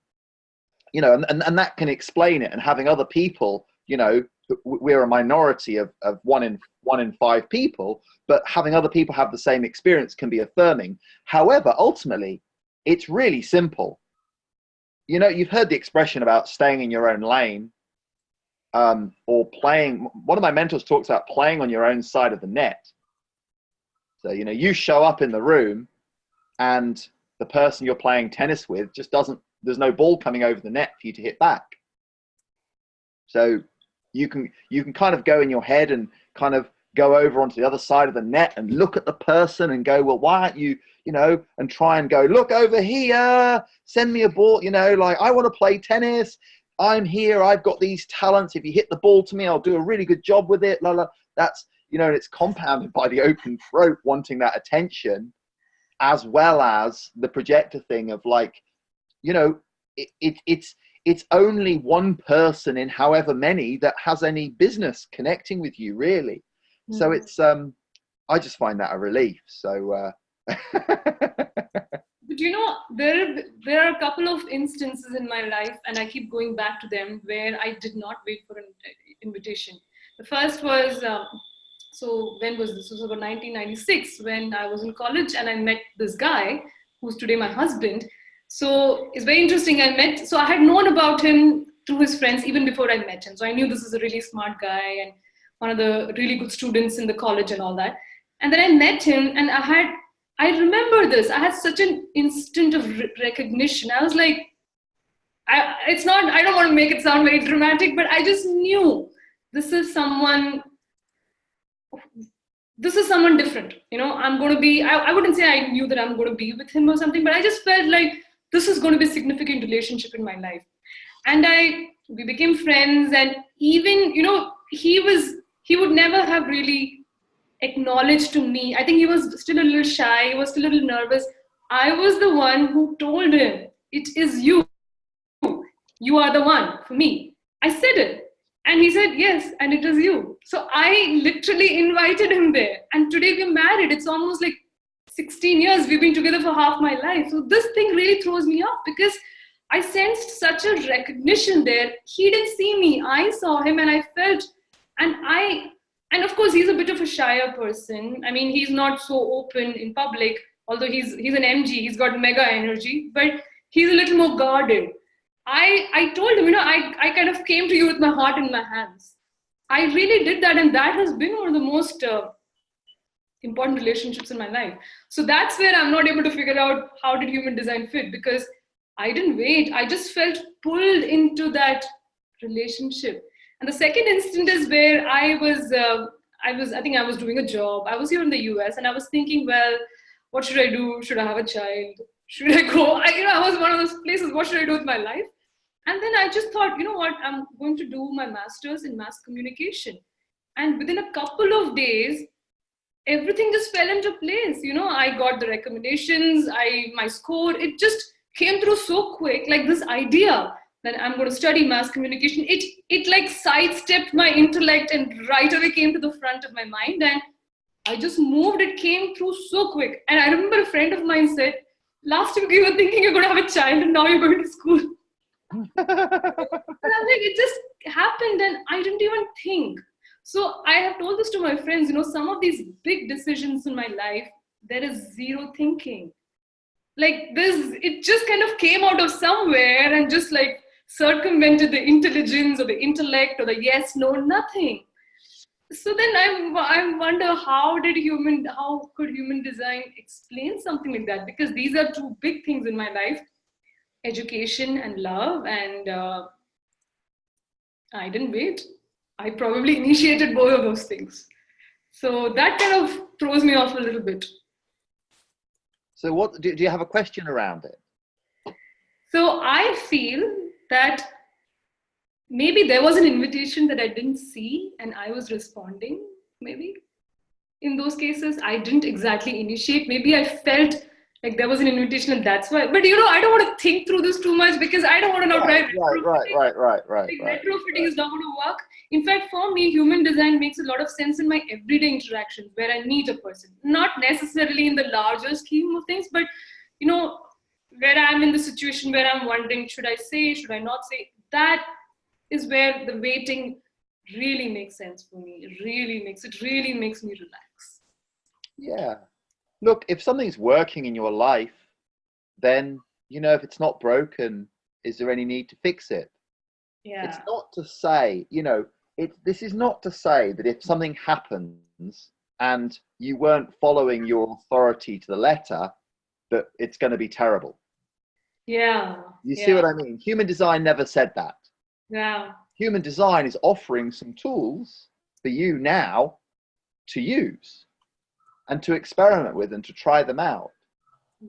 you know, and that can explain it. And having other people, you know, we're a minority of 1 in 5 people, but having other people have the same experience can be affirming. However, ultimately, it's really simple. You know, you've heard the expression about staying in your own lane. Or playing. One of my mentors talks about playing on your own side of the net. So, you know, you show up in the room and the person you're playing tennis with just doesn't, there's no ball coming over the net for you to hit back. So you can kind of go in your head and kind of go over onto the other side of the net and look at the person and go, well, why aren't you, you know, and try and go, look over here, send me a ball, you know, like, I want to play tennis. I'm here. I've got these talents. If you hit the ball to me, I'll do a really good job with it. La, la. That's, you know, and it's compounded by the open throat wanting that attention, as well as the projector thing of like, you know, it's only one person in however many that has any business connecting with you, really. Mm-hmm. So it's, I just find that a relief. So, But you know, there are a couple of instances in my life, and I keep going back to them, where I did not wait for an invitation. The first was, so when was this? This was about 1996, when I was in college, and I met this guy who's today my husband. So it's very interesting. So I had known about him through his friends even before I met him. So I knew this is a really smart guy and one of the really good students in the college and all that. And then I met him, and I remember this. I had such an instant of recognition. I was like, I don't want to make it sound very dramatic, but I just knew this is someone different. You know, I'm going to be, I wouldn't say I knew that I'm going to be with him or something, but I just felt like this is going to be a significant relationship in my life. And we became friends, and even, you know, he would never have really acknowledged to me. I think he was still a little shy, he was still a little nervous. I was the one who told him, it is you. You are the one for me. I said it. And he said, yes, and it is you. So I literally invited him there. And today we're married. It's almost like 16 years. We've been together for half my life. So this thing really throws me off, because I sensed such a recognition there. He didn't see me. I saw him, and I felt, and of course, he's a bit of a shyer person. I mean, he's not so open in public, although he's an MG, he's got mega energy, but he's a little more guarded. I told him, you know, I kind of came to you with my heart in my hands. I really did that, and that has been one of the most important relationships in my life. So that's where I'm not able to figure out how did human design fit, because I didn't wait. I just felt pulled into that relationship. And the second instant is where I think I was doing a job. I was here in the US, and I was thinking, well, what should I do? Should I have a child? Should I go? I was one of those places, what should I do with my life? And then I just thought, you know what, I'm going to do my master's in mass communication. And within a couple of days, everything just fell into place. You know, I got the recommendations, my score, it just came through so quick, like this idea that I'm going to study mass communication. It like sidestepped my intellect and right away came to the front of my mind. And I just moved, it came through so quick. And I remember a friend of mine said, last week you were thinking you're going to have a child and now you're going to school. And I'm like, it just happened and I didn't even think. So I have told this to my friends, you know, some of these big decisions in my life, there is zero thinking. Like this, it just kind of came out of somewhere and just like circumvented the intelligence or the intellect or the yes, no, nothing. So then I wonder how could human design explain something like that? Because these are two big things in my life, education and love. And I didn't wait. I probably initiated both of those things. So that kind of throws me off a little bit. So what do you have a question around it? So I feel that maybe there was an invitation that I didn't see and I was responding, maybe. In those cases, I didn't exactly initiate. Maybe I felt like there was an invitation and that's why. But you know, I don't want to think through this too much because I don't want to now try retrofitting. Retrofitting is not going to work. In fact, for me, human design makes a lot of sense in my everyday interactions where I meet a person. Not necessarily in the larger scheme of things, but you know, where I'm in the situation where I'm wondering, should I say, should I not say? That is where the waiting really makes sense for me. It really makes me relax. Yeah. Look, if something's working in your life, then, you know, if it's not broken, is there any need to fix it? Yeah. It's not to say, you know, this is not to say that if something happens and you weren't following your authority to the letter, that it's going to be terrible. Yeah. You see Yeah. what I mean? Human design never said that. Yeah. Human design is offering some tools for you now to use and to experiment with and to try them out.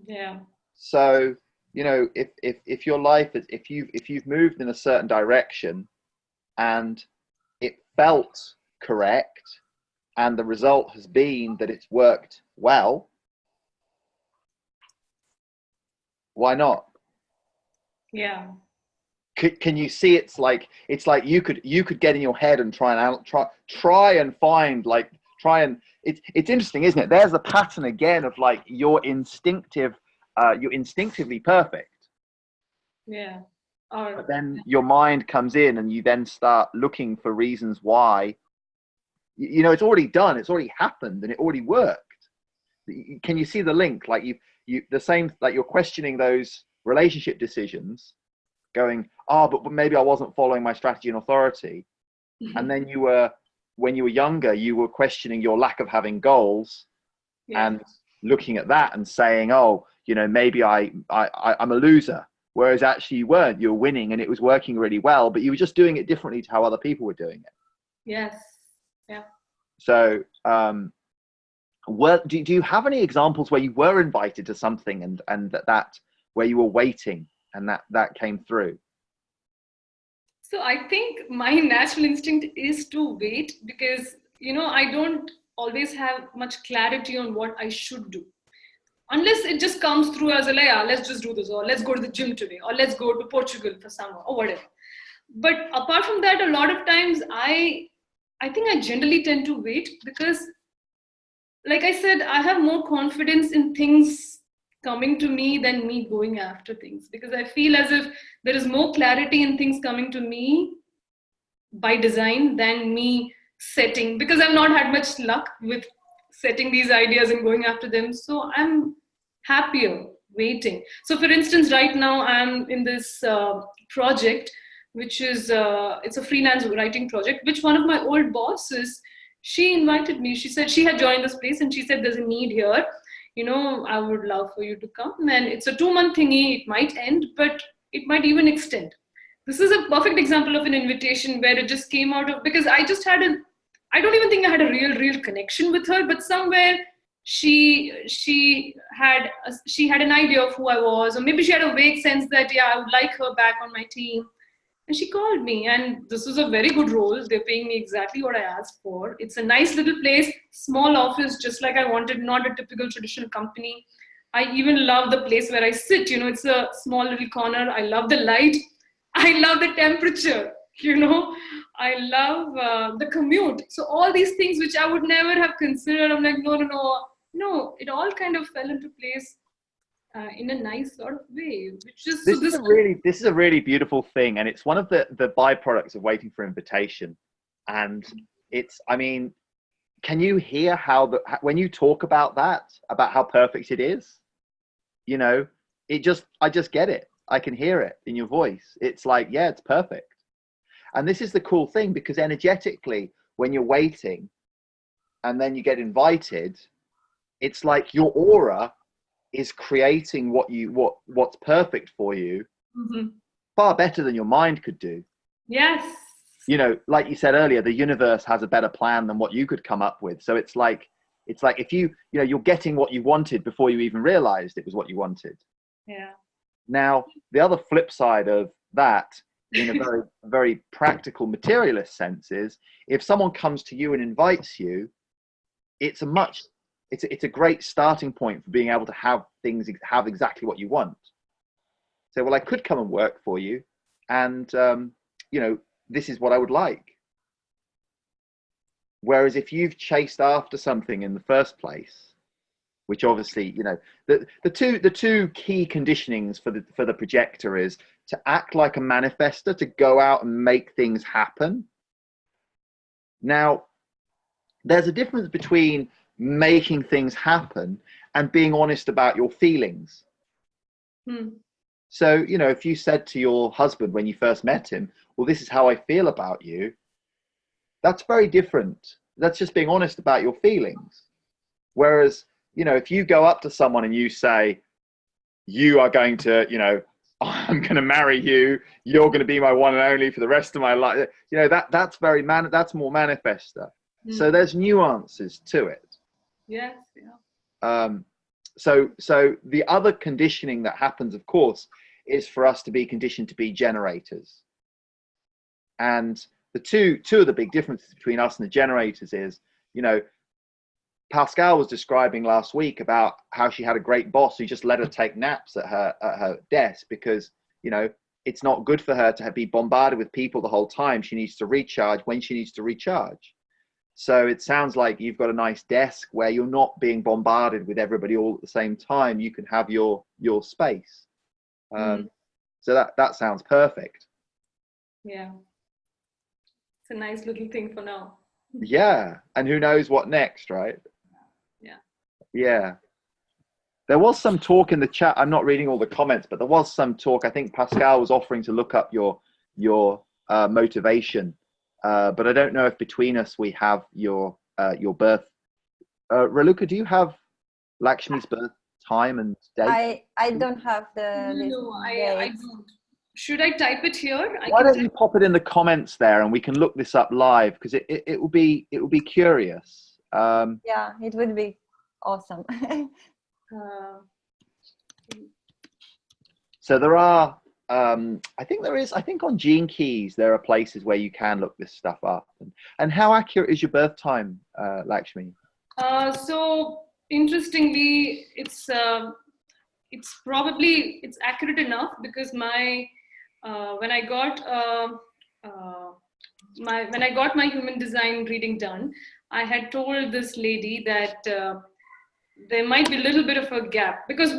Yeah. So, you know, if your life is, if you've moved in a certain direction and it felt correct and the result has been that it's worked well, why not? Yeah. Can you see? It's like you could get in your head and try and find, like, it's interesting, isn't it? There's a pattern again of like you're instinctively perfect, Yeah. but then your mind comes in and you then start looking for reasons why. You know, it's already done, it's already happened, and it already worked. Can you see the link? Like you the same, like you're questioning those relationship decisions, going, oh, but maybe I wasn't following my strategy and authority. And then when you were younger, you were questioning your lack of having goals, Yeah. and looking at that and saying, oh, you know, maybe I'm a loser. Whereas actually you weren't, you were winning and it was working really well, but you were just doing it differently to how other people were doing it. Yes. Yeah. So, do you have any examples where you were invited to something and that where you were waiting and that came through? So I think my natural instinct is to wait because, you know, I don't always have much clarity on what I should do. Unless it just comes through as a, like, yeah, let's just do this, or let's go to the gym today, or let's go to Portugal for summer, or whatever. But apart from that, a lot of times I think I generally tend to wait because, like I said, I have more confidence in things coming to me than me going after things, because I feel as if there is more clarity in things coming to me by design than me setting, because I've not had much luck with setting these ideas and going after them. So I'm happier waiting. So for instance, right now I'm in this project, which is it's a freelance writing project, which one of my old bosses, she invited me. She said she had joined this place and she said, there's a need here, you know, I would love for you to come. And it's a 2-month thingy. It might end, but it might even extend. This is a perfect example of an invitation where it just came out of, because I just had I don't even think I had a real connection with her, but somewhere she had an idea of who I was, or maybe she had a vague sense that, yeah, I would like her back on my team. And she called me, and this was a very good role. They're paying me exactly what I asked for. It's a nice little place, small office, just like I wanted, not a typical traditional company. I even love the place where I sit. You know, it's a small little corner. I love the light. I love the temperature. You know, I love the commute. So all these things which I would never have considered, I'm like, no. It all kind of fell into place in a nice sort of way. Which is This is a really beautiful thing, and it's one of the byproducts of waiting for invitation. And it's, I mean, can you hear how when you talk about that, about how perfect it is? You know, I just get it. I can hear it in your voice. It's like, yeah, it's perfect. And this is the cool thing, because energetically, when you're waiting and then you get invited, it's like your aura is creating what's perfect for you, far better than your mind could do. Yes. You know, like you said earlier, the universe has a better plan than what you could come up with. So it's like if you're getting what you wanted before you even realized it was what you wanted. Yeah. Now, the other flip side of that, in a very, very practical materialist sense, is if someone comes to you and invites you, it's a great starting point for being able to have exactly what you want. So, well, I could come and work for you, and you know, this is what I would like. Whereas if you've chased after something in the first place, which obviously, you know, the two key conditionings for the projector is to act like a manifester, to go out and make things happen. Now, there's a difference between making things happen and being honest about your feelings. So, you know, if you said to your husband when you first met him, well, this is how I feel about you, that's very different that's just being honest about your feelings. Whereas, you know, if you go up to someone and you say, you are going to, you know, I'm going to marry you, you're going to be my one and only for the rest of my life, you know, that's that's more manifester. So there's nuances to it. Yes. Yeah. So the other conditioning that happens, of course, is for us to be conditioned to be generators. And the two of the big differences between us and the generators is, you know, Pascal was describing last week about how she had a great boss who just let her take naps at her desk because, you know, it's not good for her to be bombarded with people the whole time. She needs to recharge when she needs to recharge. So it sounds like you've got a nice desk where you're not being bombarded with everybody all at the same time. You can have your space. So that sounds perfect. Yeah. It's a nice little thing for now. Yeah. And who knows what next, right? Yeah. Yeah. There was some talk in the chat. I'm not reading all the comments, but there was some talk. I think Pascal was offering to look up your motivation. But I don't know if between us we have your birth. Raluca, do you have Lakshmi's birth time and date? I don't have the No, I don't. Should I type it here? Why don't you pop it in the comments there, and we can look this up live because it will be curious. Yeah, it would be awesome. So there are. I think on Gene Keys there are places where you can look this stuff up. And how accurate is your birth time, Lakshmi? So interestingly, it's accurate enough because when I got my human design reading done, I had told this lady that there might be a little bit of a gap because,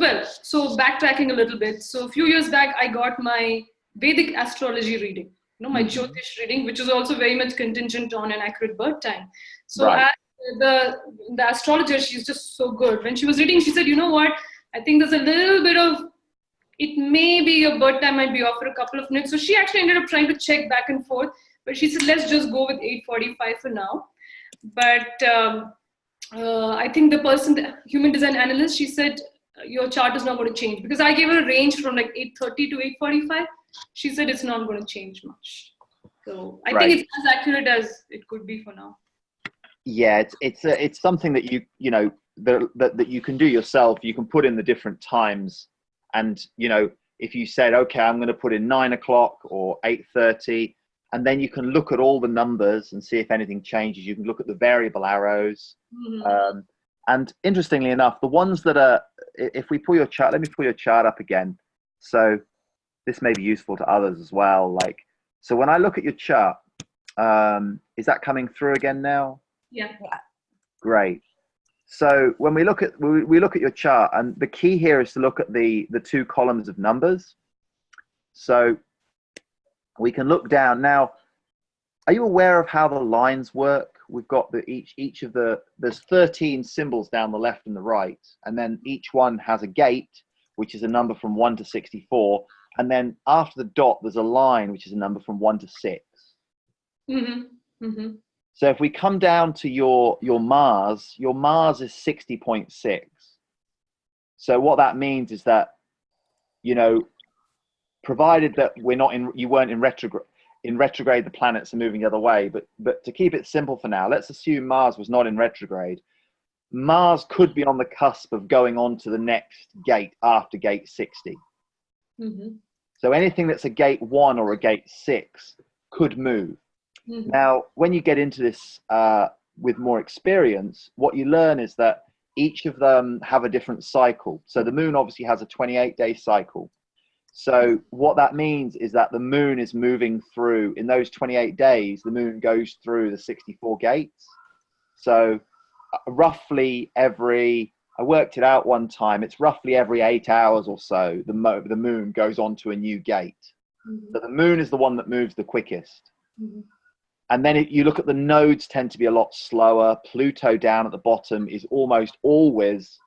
so backtracking a little bit. So a few years back, I got my Vedic astrology reading, my Jyotish reading, which is also very much contingent on an accurate birth time. So Right. the astrologer, she's just so good. When she was reading, she said, you know what? I think there's a little bit of, it may be your birth time might be off for a couple of minutes. So she actually ended up trying to check back and forth, but she said, let's just go with 8:45 for now. But I think the human design analyst, she said, your chart is not going to change because I gave her a range from like 8:30 to 8:45. She said it's not going to change much. So I think it's as accurate as it could be for now. Yeah, it's something that you know that you can do yourself. You can put in the different times, and you know, if you said, okay, I'm going to put in 9 o'clock or 8:30, and then you can look at all the numbers and see if anything changes. You can look at the variable arrows. And interestingly enough, the ones that are, if we pull your chart, let me pull your chart up again. So this may be useful to others as well. Like, so when I look at your chart, is that coming through again now? Yeah. Great. So when we look at your chart, and the key here is to look at the two columns of numbers. So we can look down now. Are you aware of how the lines work? We've got each of there's 13 symbols down the left and the right, and then each one has a gate, which is a number from 1 to 64, and then after the dot there's a line, which is a number from 1 to 6. So if we come down to your Mars is 60.6. So what that means is that, you know, provided that you weren't in retrograde, the planets are moving the other way. But to keep it simple for now, let's assume Mars was not in retrograde. Mars could be on the cusp of going on to the next gate after gate 60. So anything that's a gate 1 or a gate 6 could move. Now, when you get into this with more experience, what you learn is that each of them have a different cycle. So the moon obviously has a 28-day cycle. So what that means is that the moon is moving through, in those 28 days, the moon goes through the 64 gates. So roughly I worked it out one time, it's roughly every 8 hours or so, the moon goes on to a new gate. So the moon is the one that moves the quickest. And then you look at the nodes tend to be a lot slower. Pluto down at the bottom is almost always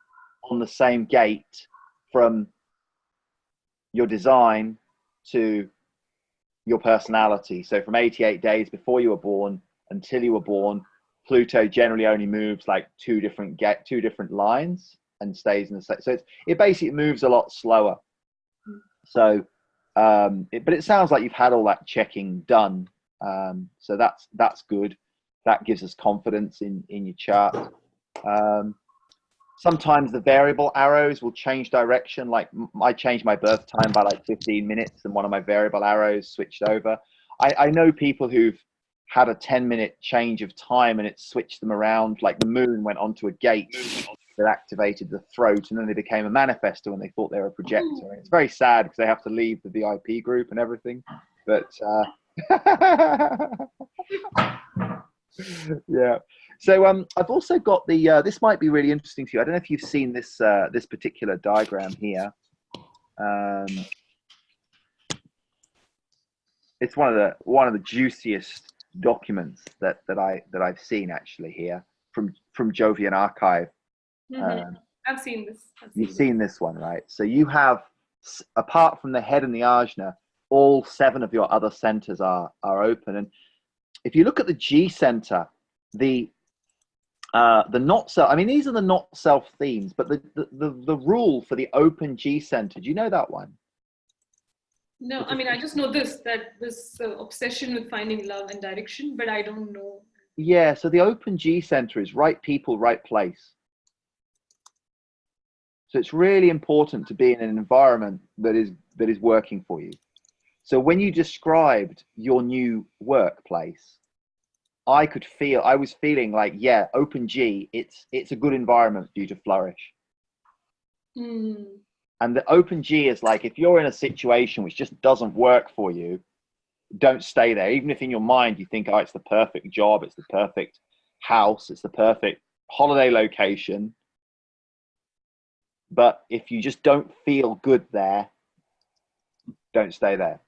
on the same gate from your design to your personality. So from 88 days before you were born until you were born, Pluto generally only moves like two different lines and stays in the same. So it basically moves a lot slower. So, but it sounds like you've had all that checking done. So that's good. That gives us confidence in your chart. Sometimes the variable arrows will change direction. Like I changed my birth time by like 15 minutes and one of my variable arrows switched over. I know people who've had a 10-minute change of time and it switched them around. Like the moon went onto a gate that activated the throat, and then they became a manifestor when they thought they were a projector. And it's very sad because they have to leave the VIP group and everything. But yeah. So I've also got the this might be really interesting to you. I don't know if you've seen this this particular diagram here. It's one of the juiciest documents that I've seen actually here from Jovian Archive. I've seen this. You've seen this one, right? So you have, apart from the head and the ajna, all 7 of your other centers are open. And if you look at the G center, the not self, I mean, these are the not self themes, but the rule for the open G center, do you know that one? No, I mean, I just know this obsession with finding love and direction, but I don't know. Yeah, so the open G center is right people, right place. So it's really important to be in an environment that is working for you. So when you described your new workplace, I was feeling like, yeah, open G, it's a good environment for you to flourish. And the open G is like, if you're in a situation which just doesn't work for you, don't stay there. Even if in your mind you think, oh, it's the perfect job, it's the perfect house, it's the perfect holiday location. But if you just don't feel good there, don't stay there.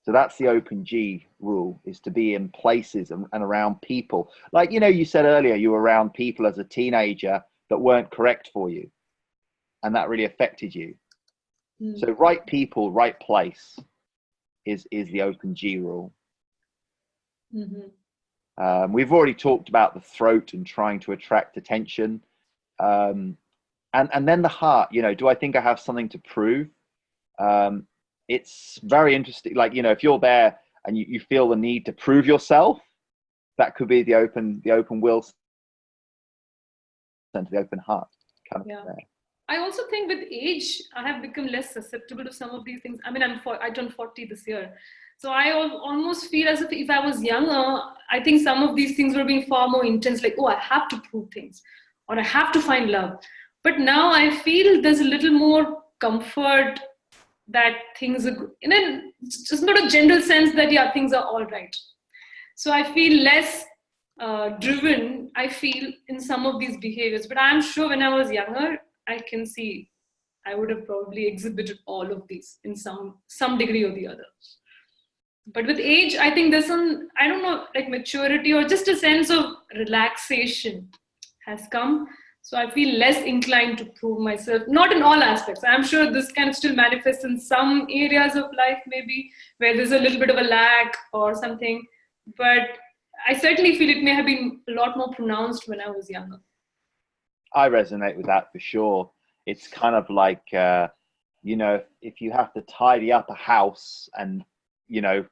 So that's the open G rule, is to be in places and around people. Like, you know, you said earlier, you were around people as a teenager that weren't correct for you. And that really affected you. So right people, right place is the open G rule. We've already talked about the throat and trying to attract attention. And then the heart, you know, do I think I have something to prove? It's very interesting. Like, you know, if you're there and you feel the need to prove yourself, that could be the open will center, the open heart kind of there. I also think with age, I have become less susceptible to some of these things. I mean, I turned 40 this year. So I almost feel as if I was younger, I think some of these things were being far more intense, like, oh, I have to prove things, or I have to find love. But now I feel there's a little more comfort that things are good. And then just not a general sense that, yeah, things are all right. So I feel less driven, I feel, in some of these behaviors. But I'm sure when I was younger, I can see I would have probably exhibited all of these in some degree or the other. But with age, I think there's some, I don't know, like maturity or just a sense of relaxation has come. So I feel less inclined to prove myself, not in all aspects. I'm sure this can still manifest in some areas of life, maybe where there's a little bit of a lack or something. But I certainly feel it may have been a lot more pronounced when I was younger. I resonate with that for sure. It's kind of like, you know, if you have to tidy up a house and, you know,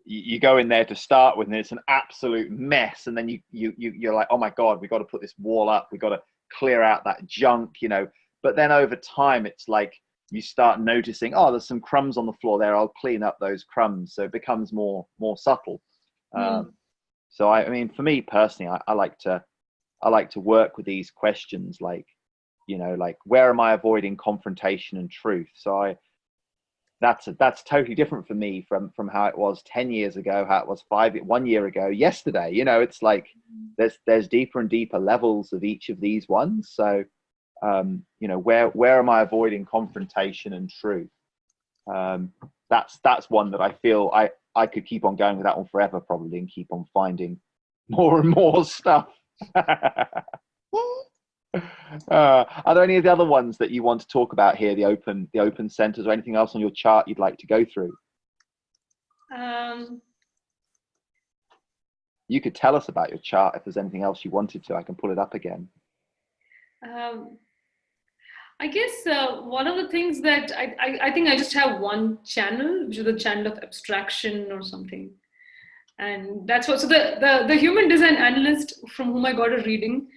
you go in there to start with and it's an absolute mess. And then you're like, oh my God, we got to put this wall up. We got to clear out that junk, you know. But then over time, it's like you start noticing, oh, there's some crumbs on the floor there. I'll clean up those crumbs. So it becomes more subtle. So I mean, for me personally, I like to work with these questions, like, you know, like, where am I avoiding confrontation and truth? So that's totally different for me from how it was 10 years ago, how it was 1 year ago, yesterday. You know, it's like there's deeper and deeper levels of each of these ones. So you know, where am I avoiding confrontation and truth? That's one that I feel I could keep on going with that one forever probably, and keep on finding more and more stuff. Are there any of the other ones that you want to talk about here, the open centers, or anything else on your chart you'd like to go through? You could tell us about your chart if there's anything else you wanted to. I can pull it up again. Um, I guess one of the things that I think I just have one channel, which is the channel of abstraction or something. And that's what, so the human design analyst from whom I got a reading,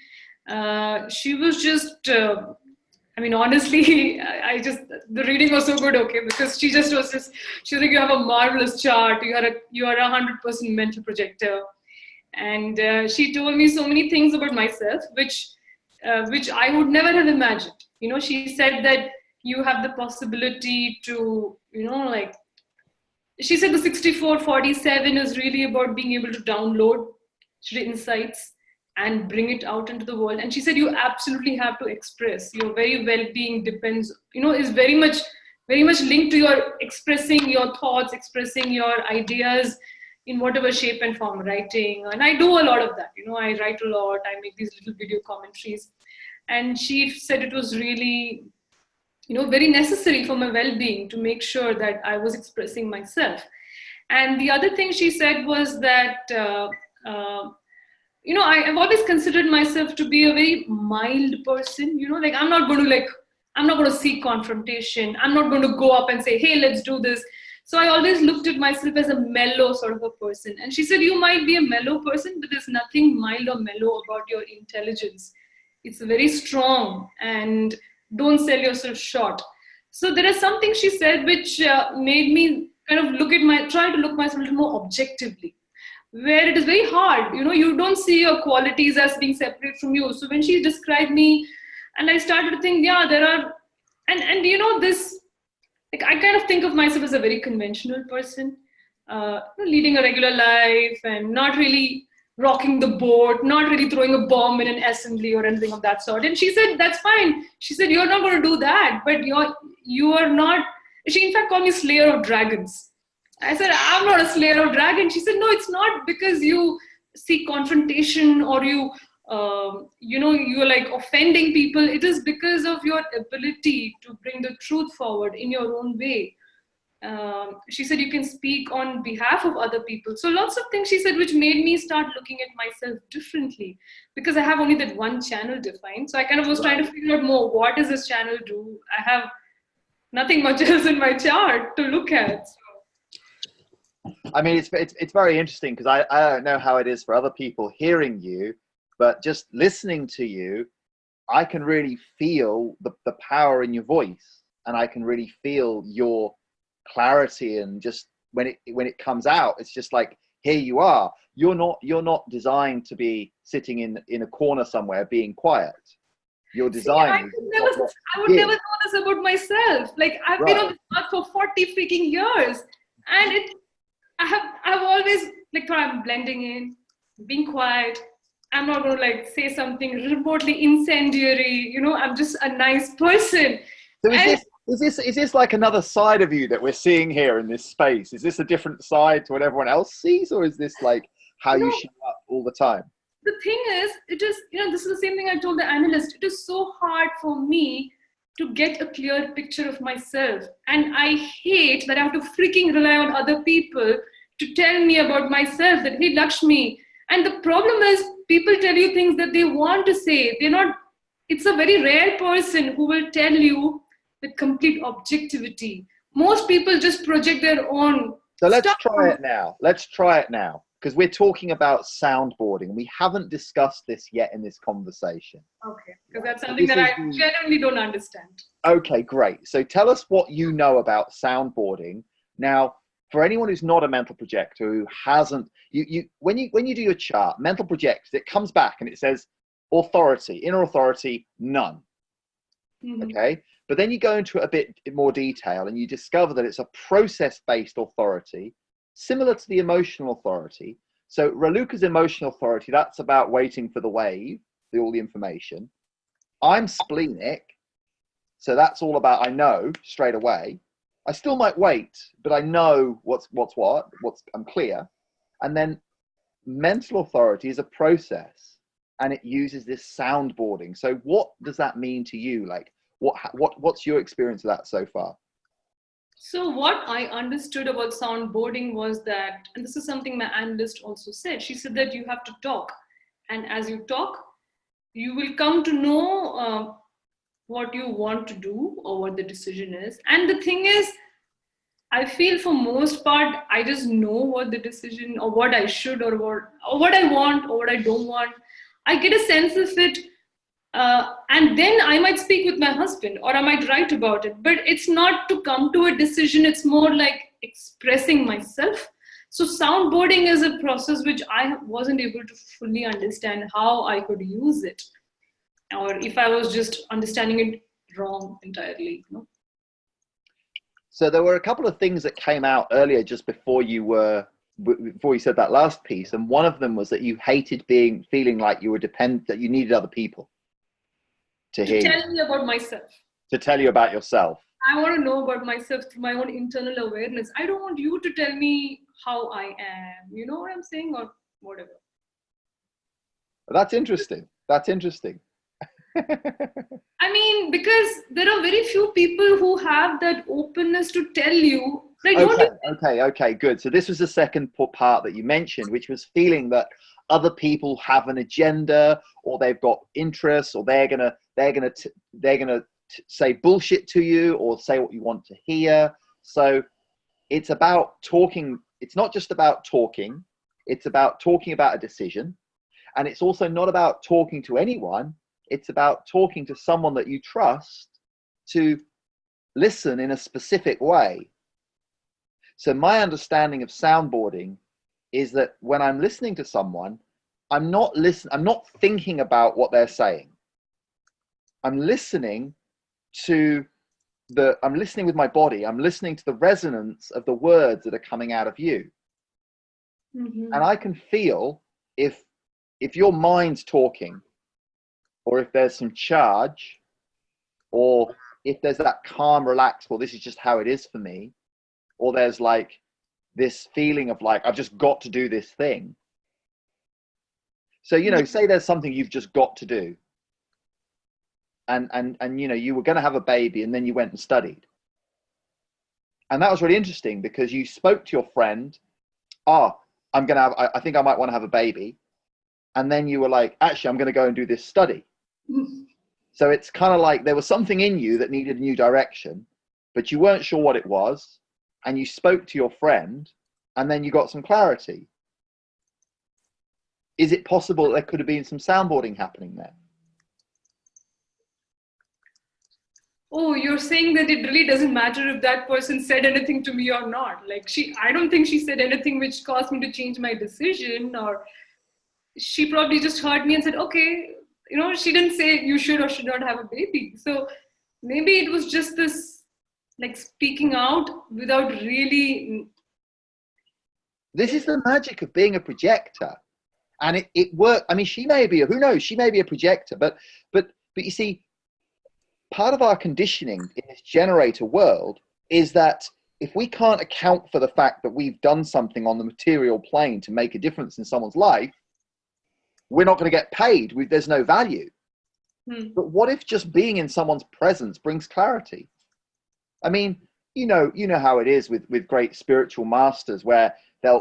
she was just, I mean, honestly, I just, the reading was so good, okay, because she just was just, she was like, you have a marvelous chart, you are 100% mental projector. And she told me so many things about myself, which I would never have imagined. You know, she said that you have the possibility to, you know, like, she said the 6447 is really about being able to download the insights and bring it out into the world. And she said you absolutely have to express. Your very well-being depends, you know, is very much linked to your expressing your thoughts, expressing your ideas in whatever shape and form, writing. And I do a lot of that. You know, I write a lot. I make these little video commentaries. And she said it was really, you know, very necessary for my well-being to make sure that I was expressing myself. And the other thing she said was that, you know, I've always considered myself to be a very mild person, you know, like I'm not going to seek confrontation. I'm not going to go up and say, hey, let's do this. So I always looked at myself as a mellow sort of a person. And she said, you might be a mellow person, but there's nothing mild or mellow about your intelligence. It's very strong, and don't sell yourself short. So there are some things she said which made me kind of try to look myself a little more objectively, where it is very hard. You know, you don't see your qualities as being separate from you. So when she described me, and I started to think, yeah, there are, and you know, this, like, I kind of think of myself as a very conventional person, leading a regular life and not really rocking the boat, not really throwing a bomb in an assembly or anything of that sort. And she said, that's fine. She said, you're not going to do that, but you are not, she in fact called me slayer of dragons. I said, I'm not a slayer of dragons. She said, no, it's not because you seek confrontation or you know, you're like offending people. It is because of your ability to bring the truth forward in your own way. She said you can speak on behalf of other people. So lots of things she said which made me start looking at myself differently, because I have only that one channel defined. So I kind of was trying to figure out more, what does this channel do? I have nothing much else in my chart to look at. So. I mean, it's very interesting, because I don't know how it is for other people hearing you, but just listening to you, I can really feel the power in your voice, and I can really feel your clarity. And just when it comes out, it's just like, here you are. You're not designed to be sitting in a corner somewhere being quiet. You're designed. I would never know this about myself. Like, I've been on this path for 40 freaking years, and I've always like thought I'm blending in, being quiet. I'm not going to like say something remotely incendiary. You know, I'm just a nice person. So is this like another side of you that we're seeing here in this space? Is this a different side to what everyone else sees, or is this like how you show up all the time? The thing is, it is, you know, this is the same thing I told the analyst. It is so hard for me to get a clear picture of myself. And I hate that I have to freaking rely on other people to tell me about myself, that, hey, Lakshmi. And the problem is, people tell you things that they want to say. It's a very rare person who will tell you with complete objectivity. Most people just project their own. So let's try it now. Because we're talking about soundboarding. We haven't discussed this yet in this conversation. Okay, because that's something that I genuinely don't understand. Okay, great. So tell us what you know about soundboarding. Now, for anyone who's not a mental projector, who hasn't, when you do your chart, mental projectors, it comes back and it says authority, inner authority, none. Mm-hmm. Okay, but then you go into it a bit more detail and you discover that it's a process-based authority, similar to the emotional authority. So Raluca's emotional authority, that's about waiting for the wave, all the information. I'm splenic, so that's all about, I know straight away. I still might wait, but I know I'm clear. And then mental authority is a process, and it uses this soundboarding. So what does that mean to you? Like, what's your experience of that so far? So what I understood about soundboarding was that, and this is something my analyst also said, she said that you have to talk. And as you talk, you will come to know what you want to do or what the decision is. And the thing is, I feel for most part, I just know what the decision or what I should or what I want or what I don't want. I get a sense of it, and then I might speak with my husband or I might write about it. But it's not to come to a decision. It's more like expressing myself. So soundboarding is a process which I wasn't able to fully understand how I could use it, or if I was just understanding it wrong entirely. You know? So there were a couple of things that came out earlier just before you said that last piece, and one of them was that you hated feeling like you were dependent, that you needed other people to hear tell me about myself, to tell you about yourself. I want to know about myself through my own internal awareness. I don't want you to tell me how I am. You know what I'm saying, or whatever. That's interesting. That's interesting. I mean, because there are very few people who have that openness to tell you. Like, Okay, good. So this was the second part that you mentioned, which was feeling that other people have an agenda, or they've got interests, or they're gonna say bullshit to you, or say what you want to hear. So it's about talking. It's not just about talking. It's about talking about a decision, and it's also not about talking to anyone. It's about talking to someone that you trust to listen in a specific way. So my understanding of soundboarding is that when I'm listening to someone, I'm not thinking about what they're saying. I'm listening with my body. I'm listening to the resonance of the words that are coming out of you. Mm-hmm. And I can feel if your mind's talking, or if there's some charge, or if there's that calm, relaxed, well, this is just how it is for me, or there's like this feeling of like, I've just got to do this thing. So, you know, say there's something you've just got to do. And you know, you were going to have a baby, and then you went and studied. And that was really interesting because you spoke to your friend, I think I might want to have a baby. And then you were like, actually, I'm going to go and do this study. So it's kind of like there was something in you that needed a new direction, but you weren't sure what it was. And you spoke to your friend, and then you got some clarity. Is it possible that there could have been some soundboarding happening there? Oh, you're saying that it really doesn't matter if that person said anything to me or not. Like I don't think she said anything which caused me to change my decision, or she probably just heard me and said, okay, you know, she didn't say you should or should not have a baby. So maybe it was just this like speaking out without really. This is the magic of being a projector. And it worked. I mean, she may be, who knows, she may be a projector, but you see, part of our conditioning in this generator world is that if we can't account for the fact that we've done something on the material plane to make a difference in someone's life, we're not going to get paid. There's no value. But what if just being in someone's presence brings clarity? I mean, you know how it is with great spiritual masters, where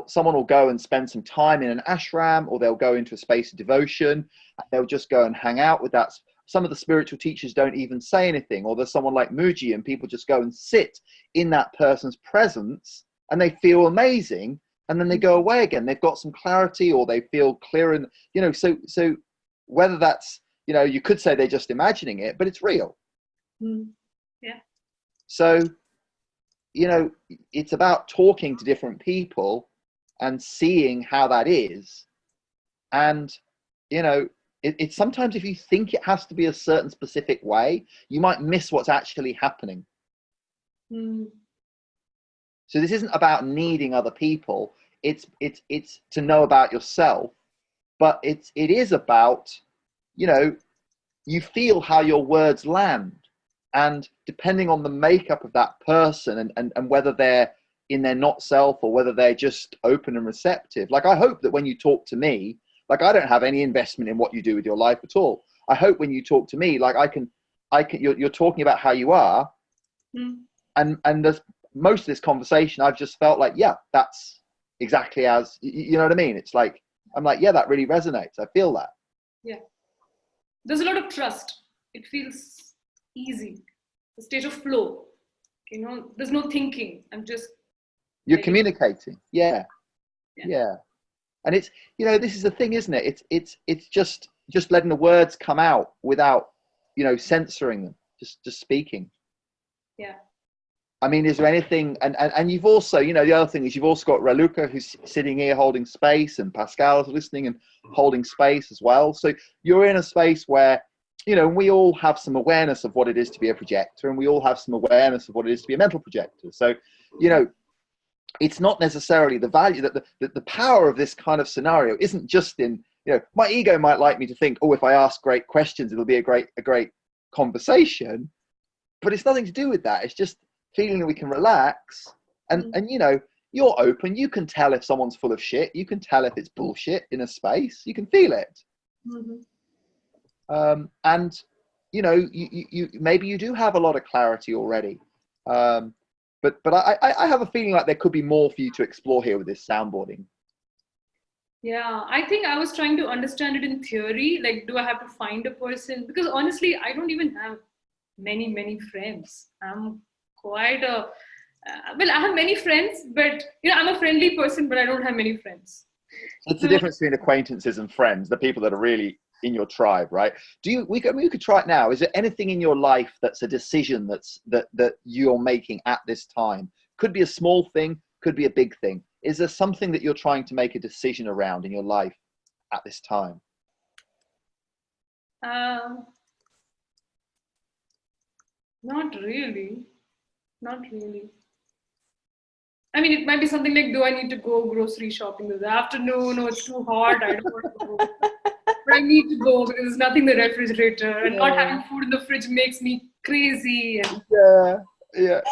someone will go and spend some time in an ashram, or they'll go into a space of devotion. They'll just go and hang out with that. Some of the spiritual teachers don't even say anything, or there's someone like Muji, and people just go and sit in that person's presence, and they feel amazing, and then they go away again. They've got some clarity, or they feel clear, and you know. So whether that's, you know, you could say they're just imagining it, but it's real. Yeah. So, you know, it's about talking to different people and seeing how that is, and you know. It's sometimes if you think it has to be a certain specific way, you might miss what's actually happening. So this isn't about needing other people. It's to know about yourself, but it is about, you know, you feel how your words land, and depending on the makeup of that person and whether they're in their not self or whether they're just open and receptive. Like, I hope that when you talk to me, like, I don't have any investment in what you do with your life at all. I hope when you talk to me, like, I can, you're talking about how you are, and most of this conversation, I've just felt like, yeah, that's exactly as, you know what I mean? It's like, I'm like, yeah, that really resonates. I feel that. Yeah. There's a lot of trust. It feels easy. The state of flow. You know, there's no thinking. I'm just. You're letting- communicating. Yeah. Yeah. And it's, you know, this is the thing, isn't it? It's just letting the words come out without, you know, censoring them, just speaking. Yeah. I mean, is there anything, and you've also, you know, the other thing is you've also got Raluca who's sitting here holding space, and Pascal's listening and holding space as well. So you're in a space where, you know, we all have some awareness of what it is to be a projector, and we all have some awareness of what it is to be a mental projector. So, you know, it's not necessarily the value that the power of this kind of scenario isn't just in, you know, my ego might like me to think, oh, if I ask great questions, it'll be a great conversation, but it's nothing to do with that. It's just feeling that we can relax and you know, you're open. You can tell if someone's full of shit. You can tell if it's bullshit in a space. You can feel it. And you know, you maybe you do have a lot of clarity already. But I have a feeling like there could be more for you to explore here with this soundboarding. Yeah, I think I was trying to understand it in theory. Like, do I have to find a person? Because honestly, I don't even have many friends. I'm quite a well, I have many friends, but you know, I'm a friendly person, but I don't have many friends. It's the difference between acquaintances and friends, the people that are really in your tribe, right? We could try it now. Is there anything in your life that's a decision that you're making at this time? Could be a small thing, could be a big thing. Is there something that you're trying to make a decision around in your life at this time? Not really. Not really. I mean, it might be something like, do I need to go grocery shopping this afternoon? No, it's too hot. I don't want to go. But I need to go because there's nothing in the refrigerator. And not having food in the fridge makes me crazy. And Yeah.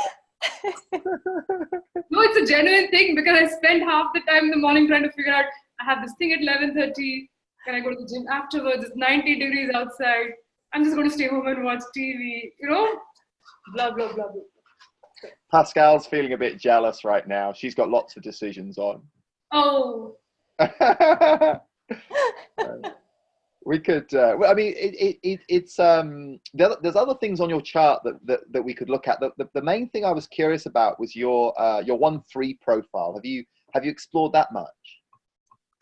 no, it's a genuine thing because I spend half the time in the morning trying to figure out, I have this thing at 11:30. Can I go to the gym afterwards? It's 90 degrees outside. I'm just going to stay home and watch TV. You know? Blah, blah, blah, blah. Pascal's feeling a bit jealous right now. She's got lots of decisions on. Oh. We could. Well, I mean, it's there's other things on your chart that we could look at. The main thing I was curious about was your 1-3 profile. Have you explored that much?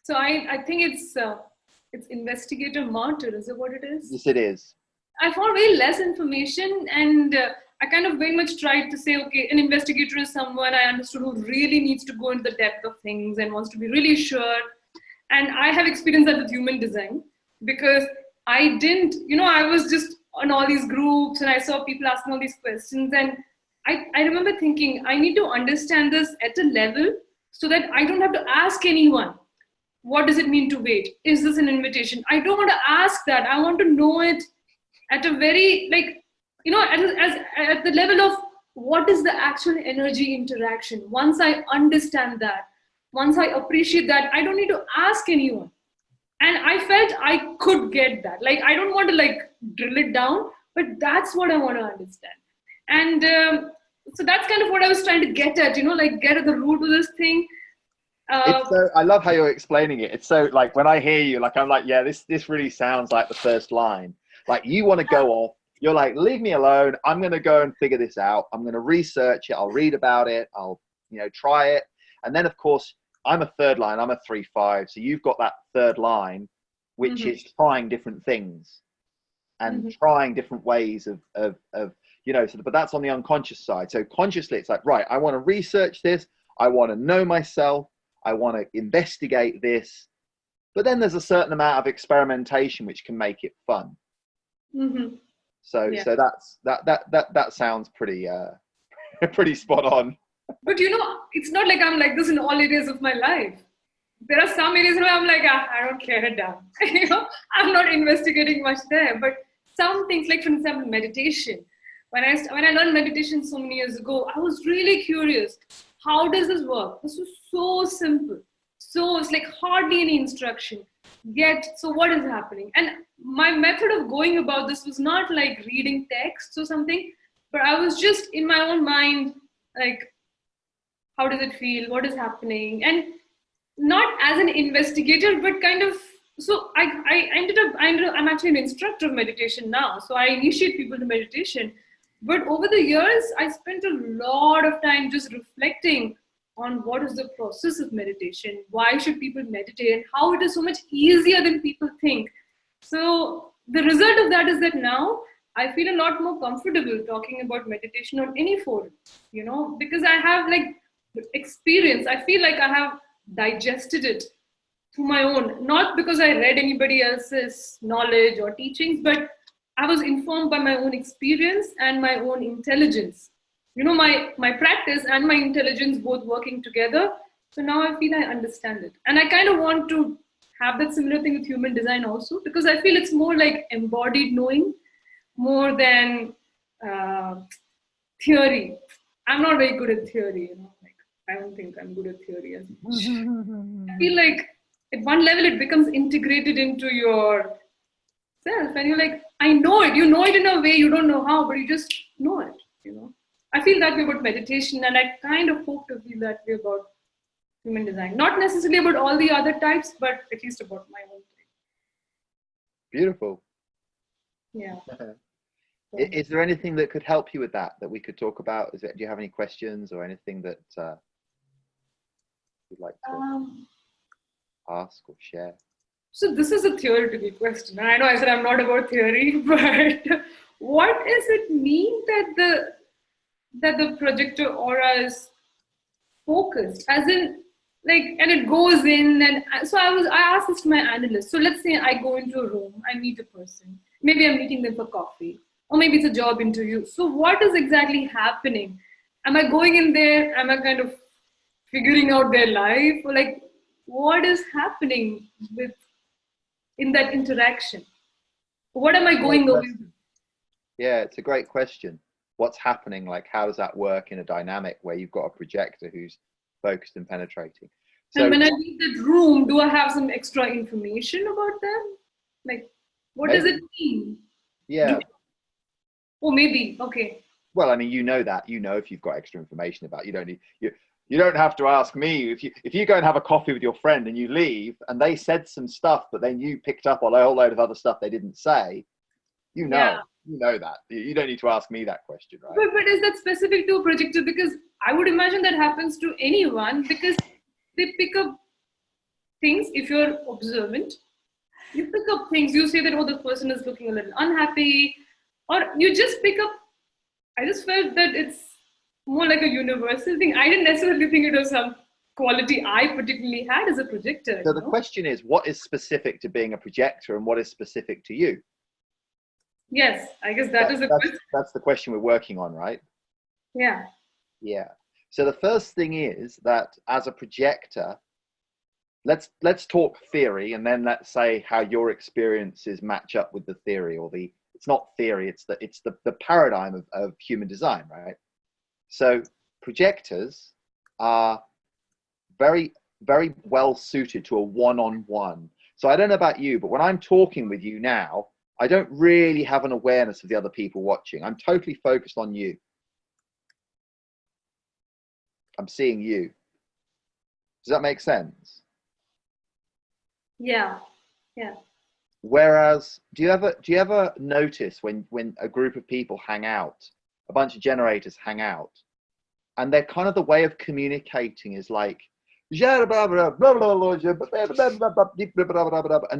So I think it's investigator martyr. Is it what it is? Yes, it is. I found very less information, and I kind of very much tried to say, okay, an investigator is someone I understood who really needs to go into the depth of things and wants to be really sure. And I have experienced that with human design because I didn't, you know, I was just on all these groups and I saw people asking all these questions. And I remember thinking, I need to understand this at a level so that I don't have to ask anyone. What does it mean to wait? Is this an invitation? I don't want to ask that. I want to know it at a very, like, you know, at the level of what is the actual energy interaction. Once I understand that, once I appreciate that, I don't need to ask anyone. And I felt I could get that. Like, I don't want to like drill it down, but that's what I want to understand. And so that's kind of what I was trying to get at, you know, like get at the root of this thing. I love how you're explaining it. It's so like when I hear you, like I'm like, yeah, this really sounds like the first line. Like you want to go off. You're like, leave me alone. I'm going to go and figure this out. I'm going to research it. I'll read about it. I'll, you know, try it. And then, of course, I'm a third line. I'm a 3-5. So you've got that third line, which is trying different things and trying different ways of you know, so, but that's on the unconscious side. So consciously, it's like, right, I want to research this. I want to know myself. I want to investigate this. But then there's a certain amount of experimentation, which can make it fun. So that sounds pretty pretty spot on. But you know, it's not like I'm like this in all areas of my life. There are some areas where I'm like, I don't care it down. You know, I'm not investigating much there. But some things, like for example, meditation. When I learned meditation so many years ago, I was really curious. How does this work? This was so simple. So it's like hardly any instruction. Yet, so what is happening? And my method of going about this was not like reading texts or something, but I was just in my own mind, like How does it feel? What is happening? And not as an investigator, but kind of, so I'm actually an instructor of meditation now. So I initiate people to meditation. But over the years, I spent a lot of time just reflecting on what is the process of meditation, why should people meditate, and how it is so much easier than people think. So the result of that is that now I feel a lot more comfortable talking about meditation on any forum, because I have like experience. I feel like I have digested it through my own, not because I read anybody else's knowledge or teachings, but I was informed by my own experience and my own intelligence. My practice and my intelligence both working together. So now I feel I understand it. And I kind of want to have that similar thing with human design also, because I feel it's more like embodied knowing more than theory. I'm not very good at theory. Like, I don't think I'm good at theory as much. I feel like at one level it becomes integrated into your self, and you're like, I know it. You know it in a way you don't know how, but you just know it. I feel that way about meditation, and I kind of hope to feel that way about human design. Not necessarily about all the other types, but at least about my own type. Beautiful. Yeah. Is there anything that could help you with that we could talk about? Do you have any questions or anything that you'd like to ask or share? So this is a theoretical question. I know I said I'm not about theory, but what does it mean that the projector aura is focused? As in, like, and it goes in, and so I asked this to my analyst. So let's say I go into a room, I meet a person. Maybe I'm meeting them for coffee, or maybe it's a job interview. So what is exactly happening? Am I going in there? Am I kind of figuring out their life? Or like, what is happening in that interaction? What am I going away with? Yeah, it's a great question. What's happening? Like, how does that work in a dynamic where you've got a projector who's focused and penetrating? So, and when I leave that room, do I have some extra information about them? Like, what does it mean? Yeah. Oh, maybe. Okay. Well, I mean, that. If you've got extra information about, you don't have to ask me. If you go and have a coffee with your friend and you leave and they said some stuff, but then you picked up on a whole load of other stuff they didn't say, Yeah. You know that. You don't need to ask me that question, right? But is that specific to a projector? Because I would imagine that happens to anyone, because they pick up things. If you're observant, you pick up things. You say that, oh, the person is looking a little unhappy, or you just pick up. I just felt that it's more like a universal thing. I didn't necessarily think it was some quality I particularly had as a projector. So the question is, what is specific to being a projector and what is specific to you? Yes, I guess that is the question. That's the question we're working on, right? Yeah. Yeah. So the first thing is that as a projector, let's talk theory, and then let's say how your experiences match up with the theory, or it's not theory, it's the paradigm of human design, right? So projectors are very, very well suited to a one-on-one. So I don't know about you, but when I'm talking with you now, I don't really have an awareness of the other people watching. I'm totally focused on you. I'm seeing you. Does that make sense? Yeah. Yeah. Whereas, do you ever notice when a group of people hang out, a bunch of generators hang out, and they're kind of, the way of communicating is like, and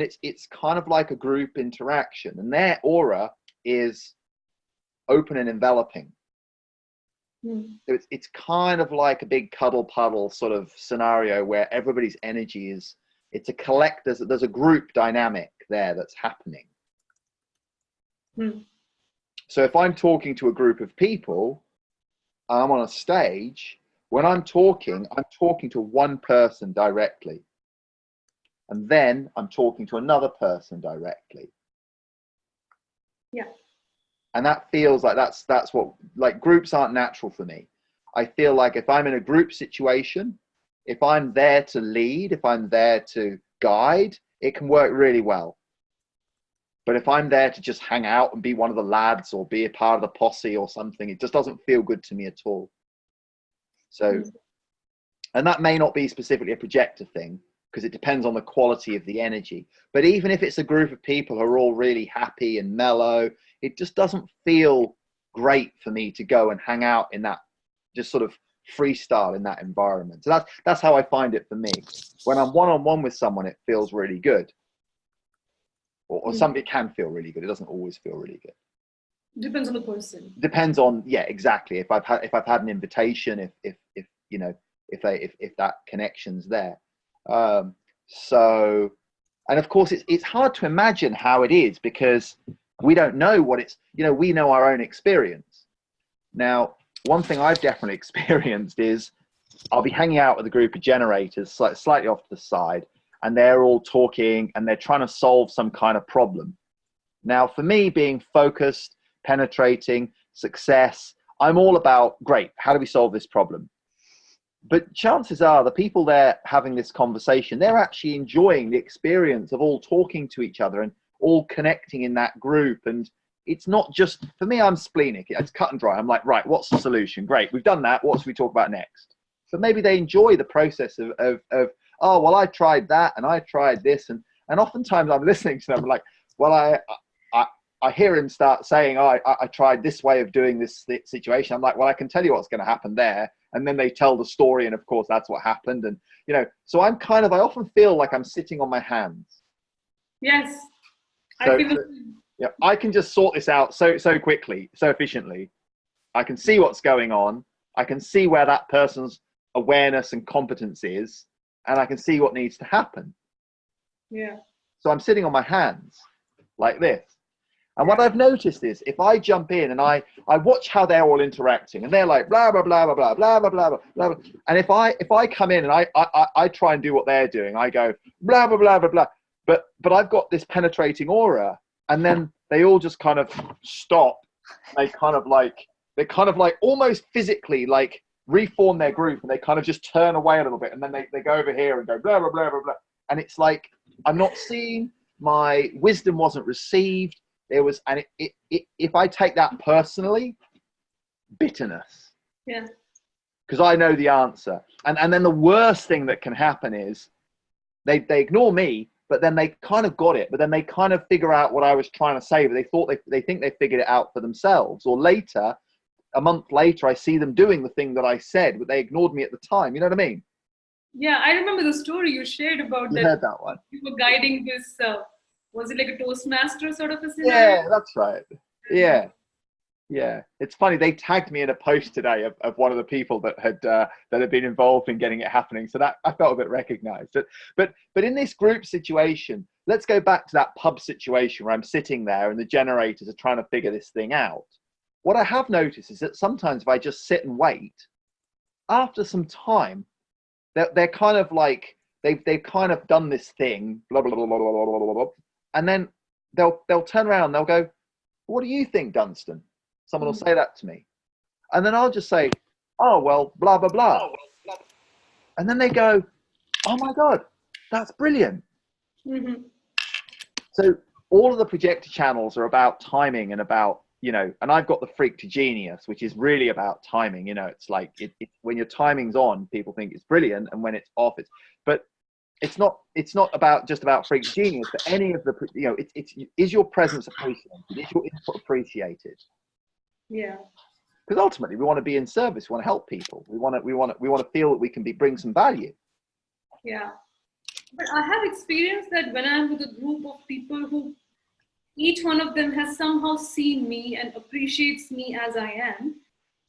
it's kind of like a group interaction, and their aura is open and enveloping. So it's kind of like a big cuddle puddle sort of scenario where everybody's energy is, it's a there's a group dynamic there that's happening. So if I'm talking to a group of people, I'm on a stage, when I'm talking to one person directly. And then I'm talking to another person directly. Yeah. And that feels like that's what, like, groups aren't natural for me. I feel like if I'm in a group situation, if I'm there to lead, if I'm there to guide, it can work really well. But if I'm there to just hang out and be one of the lads or be a part of the posse or something, it just doesn't feel good to me at all. So And that may not be specifically a projector thing, because it depends on the quality of the energy. But even if it's a group of people who are all really happy and mellow, it just doesn't feel great for me to go and hang out in that, just sort of freestyle in that environment. So that's how I find it for me. When I'm one-on-one with someone, it feels really good. Or somebody can feel really good. It doesn't always feel really good. Depends on the person. Depends on, yeah, exactly. If I've had an invitation, if you know, if that connection's there. So, and of course it's hard to imagine how it is, because we don't know what it's, you know, we know our own experience. Now, one thing I've definitely experienced is I'll be hanging out with a group of generators slightly off to the side, and they're all talking and they're trying to solve some kind of problem. Now, for me, being focused, penetrating, success, I'm all about, great, how do we solve this problem? But chances are the people there having this conversation, they're actually enjoying the experience of all talking to each other and all connecting in that group. And it's not just, for me, I'm splenic. It's cut and dry. I'm like, right, what's the solution? Great, we've done that. What should we talk about next? But maybe they enjoy the process of oh, well, I tried that and I tried this. And oftentimes I'm listening to them like, well, I hear him start saying, oh, I tried this way of doing this situation. I'm like, well, I can tell you what's going to happen there. And then they tell the story. And of course, that's what happened. And, you know, so I often feel like I'm sitting on my hands. Yes. So, yeah, I can just sort this out so quickly, so efficiently. I can see what's going on. I can see where that person's awareness and competence is. And I can see what needs to happen. Yeah. So I'm sitting on my hands like this. And what I've noticed is if I jump in and I watch how they're all interacting and they're like, blah, blah, blah, blah, blah, blah, blah, blah, blah, blah. And if I come in and I try and do what they're doing, I go, blah, blah, blah, blah, blah. But I've got this penetrating aura, and then they all just kind of stop. They kind of like almost physically like reform their group, and they kind of just turn away a little bit. And then they go over here and go, blah, blah, blah, blah, blah. And it's like, I'm not seen, my wisdom wasn't received. There was, and if I take that personally, bitterness. Yeah. Because I know the answer. And then the worst thing that can happen is they ignore me, but then they kind of got it, but then they kind of figure out what I was trying to say, but they think they figured it out for themselves. Or later, a month later, I see them doing the thing that I said, but they ignored me at the time. You know what I mean? Yeah, I remember the story you shared about You heard that one. You were guiding this, was it like a Toastmaster sort of a scenario? Yeah, that's right. Yeah. Yeah. It's funny. They tagged me in a post today of one of the people that had been involved in getting it happening. So that I felt a bit recognized. But in this group situation, let's go back to that pub situation where I'm sitting there and the generators are trying to figure this thing out. What I have noticed is that sometimes if I just sit and wait, after some time, they're kind of like, they've kind of done this thing, blah, blah, blah, blah, blah, blah, blah, blah. And then they'll turn around and they'll go, what do you think, Dunstan? Someone will say that to me. And then I'll just say, oh, well, blah, blah, blah. And then they go, oh my God, that's brilliant. Mm-hmm. So all of the projector channels are about timing and about, you know, and I've got the freak to genius, which is really about timing. You know, it's like when your timing's on, people think it's brilliant. And when it's off, it's not about just about freak genius, but any of the, you know, is your presence appreciated? Is your input appreciated? Yeah. Because ultimately we want to be in service. We want to help people. We want to feel that we can bring some value. Yeah. But I have experienced that when I'm with a group of people who each one of them has somehow seen me and appreciates me as I am.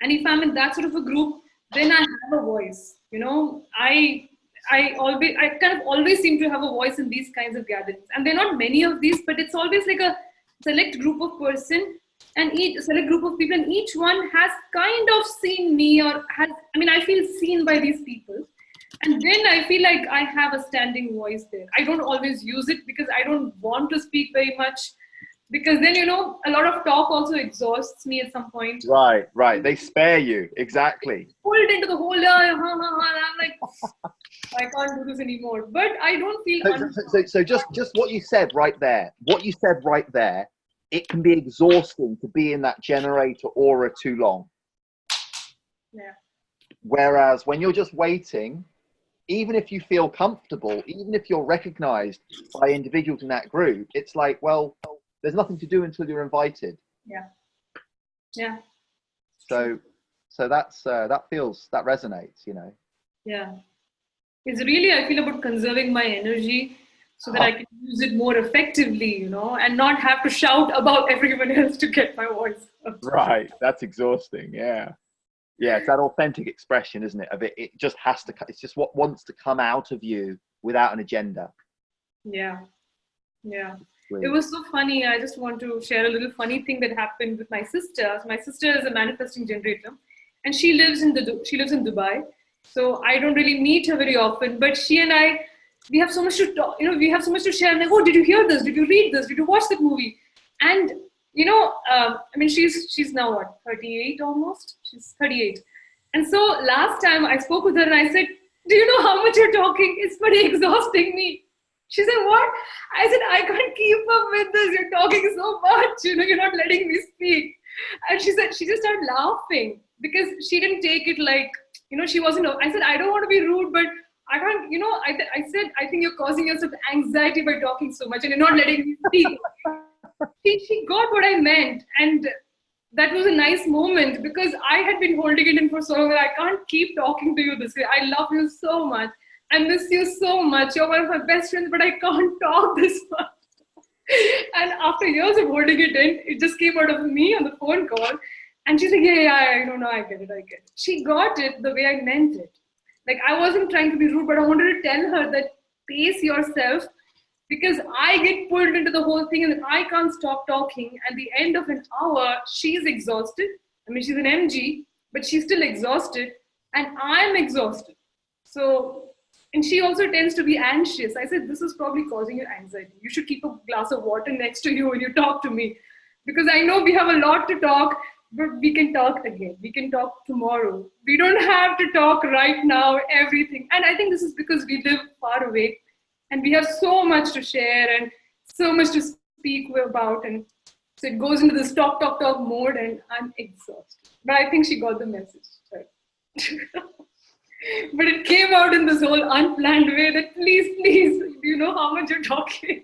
And if I'm in that sort of a group, then I have a voice. You know, I kind of always seem to have a voice in these kinds of gatherings. And there are not many of these, but it's always like a select group of person and each select group of people, and each one has kind of seen me I feel seen by these people. And then I feel like I have a standing voice there. I don't always use it because I don't want to speak very much, because then, you know, a lot of talk also exhausts me at some point. Right. They spare you. Exactly. Pulled into the whole, and I'm like, I can't do this anymore. But I don't feel. So just what you said right there. It can be exhausting to be in that generator aura too long. Yeah. Whereas when you're just waiting even if you feel comfortable, even if you're recognized by individuals in that group, it's like, well, there's nothing to do until you're invited. Yeah. Yeah. So that's that resonates, you know. Yeah. It's really, I feel, about conserving my energy so that I can use it more effectively, you know, and not have to shout about everyone else to get my voice out. Right. That's exhausting. Yeah. Yeah. It's that authentic expression, isn't it? Of it. It just has to, it's just what wants to come out of you without an agenda. Yeah. Yeah. It Really. was so funny. I just want to share a little funny thing that happened with my sister. So my sister is a manifesting generator, and she lives in Dubai. So I don't really meet her very often. But she and I, we have so much to talk. You know, we have so much to share. I'm like, oh, did you hear this? Did you read this? Did you watch that movie? And you know, I mean, she's now what, 38 almost. She's 38. And so last time I spoke with her and I said, do you know how much you're talking? It's pretty exhausting me. She said, what? I said, I can't keep up with this. You're talking so much. You know, you're not letting me speak. And she said, she just started laughing because she didn't take it like, you know, she wasn't. I said, I don't want to be rude, but I can't, you know, I said, I think you're causing yourself anxiety by talking so much and you're not letting me speak. She got what I meant. And that was a nice moment because I had been holding it in for so long that I can't keep talking to you this way. I love you so much. I miss you so much. You're one of my best friends, but I can't talk this much. And after years of holding it in, it just came out of me on the phone call. And she's like, yeah, I don't know, I get it. She got it the way I meant it. Like, I wasn't trying to be rude, but I wanted to tell her that pace yourself because I get pulled into the whole thing and I can't stop talking. At the end of an hour, she's exhausted. I mean, she's an MG, but she's still exhausted. And I'm exhausted. So, and she also tends to be anxious. I said, this is probably causing you anxiety. You should keep a glass of water next to you when you talk to me. Because I know we have a lot to talk, but we can talk again. We can talk tomorrow. We don't have to talk right now, everything. And I think this is because we live far away and we have so much to share and so much to speak about. And so it goes into this talk mode and I'm exhausted. But I think she got the message. Right? But it came out in this whole unplanned way that please, do you know how much you're talking?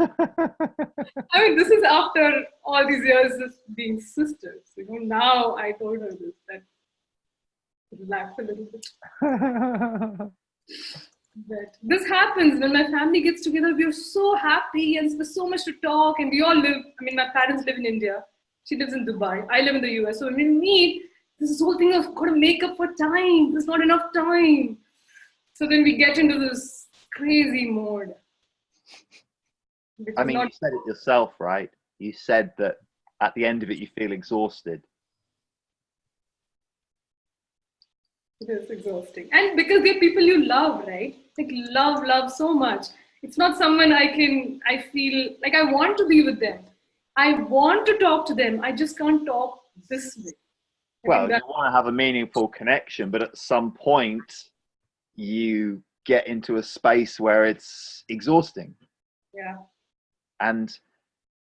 I mean, this is after all these years of being sisters. You know, now I told her this, that relax a little bit. But this happens when my family gets together. We're so happy and there's so much to talk. And we all live, I mean, my parents live in India. She lives in Dubai. I live in the US. So when we meet, there's this whole thing of got to make up for time. There's not enough time. So then we get into this crazy mode. I mean, you said it yourself, right? You said that at the end of it, you feel exhausted. It is exhausting. And because they're people you love, right? Like love so much. It's not someone I feel like I want to be with them. I want to talk to them. I just can't talk this way. Well, you want to have a meaningful connection, but at some point you get into a space where it's exhausting. Yeah. And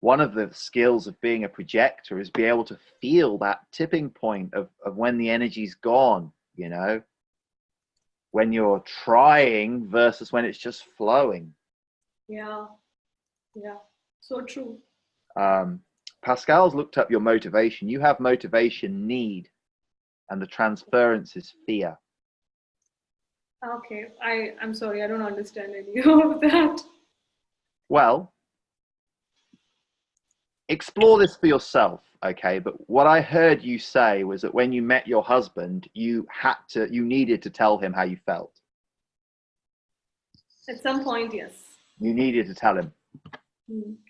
one of the skills of being a projector is be able to feel that tipping point of when the energy's gone, you know, when you're trying versus when it's just flowing. Yeah. Yeah. So true. Pascal's looked up your motivation. You have motivation, need, and the transference is fear. Okay. I'm sorry. I don't understand any of that. Well, explore this for yourself, okay? But what I heard you say was that when you met your husband, you needed to tell him how you felt. At some point, yes. You needed to tell him.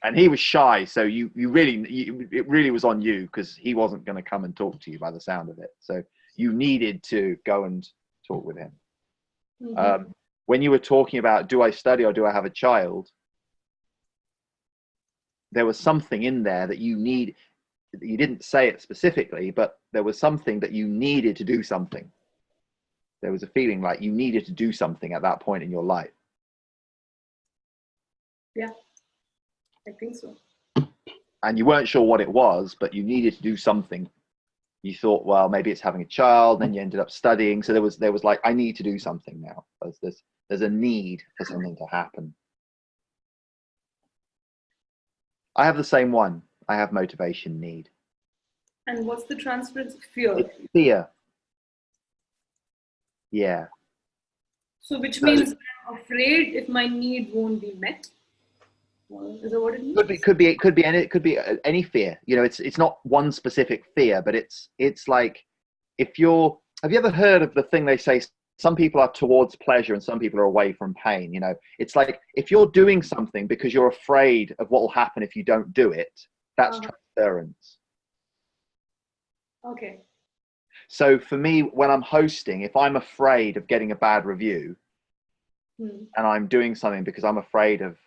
And he was shy, so it really was on you because he wasn't going to come and talk to you by the sound of it. So you needed to go and talk with him. When you were talking about, do I study or do I have a child? There was something in there that you didn't say it specifically, but there was something that you needed to do something. There was a feeling like you needed to do something at that point in your life. Yeah. I think so. And you weren't sure what it was, but you needed to do something. You thought, well, maybe it's having a child, then you ended up studying. So there was like, I need to do something now. There's a need for something to happen. I have the same one. I have motivation, need. And what's the transference? Fear. It's fear. Yeah. So which means I'm afraid if my need won't be met. Is that what it means? Could be any fear. You know, it's not one specific fear, but it's like, have you ever heard of the thing they say, some people are towards pleasure and some people are away from pain? You know, it's like, if you're doing something because you're afraid of what will happen if you don't do it, that's transference. Okay. So for me, when I'm hosting, if I'm afraid of getting a bad review and I'm doing something because I'm afraid of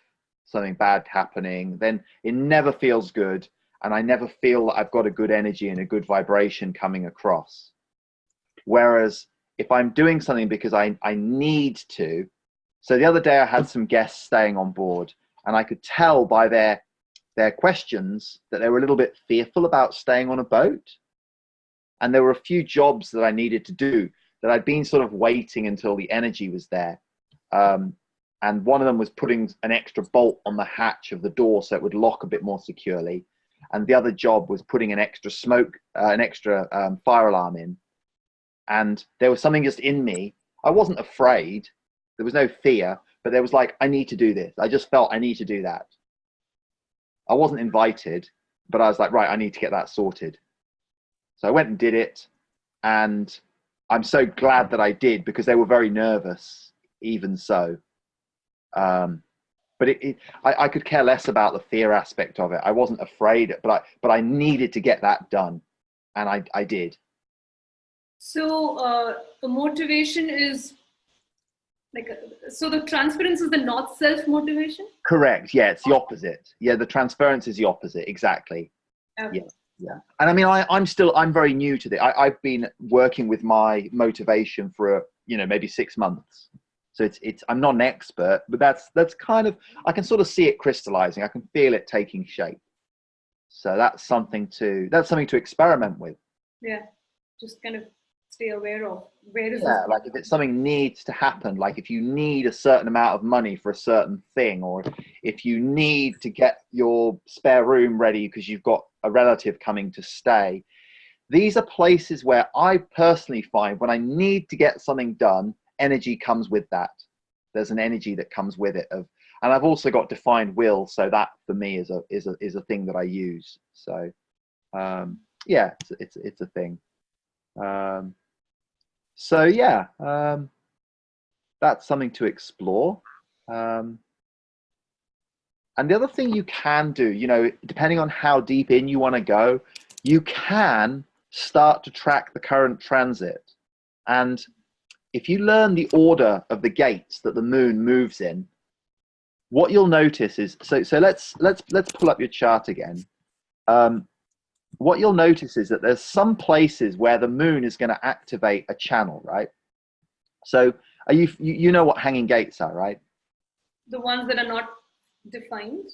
something bad happening, then it never feels good. And I never feel that I've got a good energy and a good vibration coming across. Whereas if I'm doing something because I need to, so the other day I had some guests staying on board and I could tell by their questions that they were a little bit fearful about staying on a boat. And there were a few jobs that I needed to do that I'd been sort of waiting until the energy was there. And one of them was putting an extra bolt on the hatch of the door so it would lock a bit more securely. And the other job was putting an extra fire alarm in. And there was something just in me. I wasn't afraid. There was no fear, but there was like, I need to do this. I just felt I need to do that. I wasn't invited, but I was like, right, I need to get that sorted. So I went and did it. And I'm so glad that I did, because they were very nervous, even so. But I could care less about the fear aspect of it. I wasn't afraid, but I needed to get that done, and I did. So the motivation is like, so the transference is the not self motivation? Correct. Yeah, it's the opposite. Yeah, the transference is the opposite. Exactly. Okay. Yeah. And I mean, I'm very new to this. I've been working with my motivation for, maybe 6 months. So I'm not an expert, but that's kind of, I can sort of see it crystallizing. I can feel it taking shape. So that's something to experiment with. Yeah. Just kind of stay aware of where is Yeah, like if it's something needs to happen, like if you need a certain amount of money for a certain thing, or if you need to get your spare room ready because you've got a relative coming to stay. These are places where I personally find when I need to get something done, energy comes with that. There's an energy that comes with it and I've also got defined will, so that for me is a thing that I use. So yeah, it's a thing. So yeah, that's something to explore. And the other thing you can do, depending on how deep in you want to go, you can start to track the current transit. And if you learn the order of the gates that the moon moves in, what you'll notice is, so let's pull up your chart again. What you'll notice is that there's some places where the moon is going to activate a channel, right? So you know what hanging gates are, right? the ones that are not defined?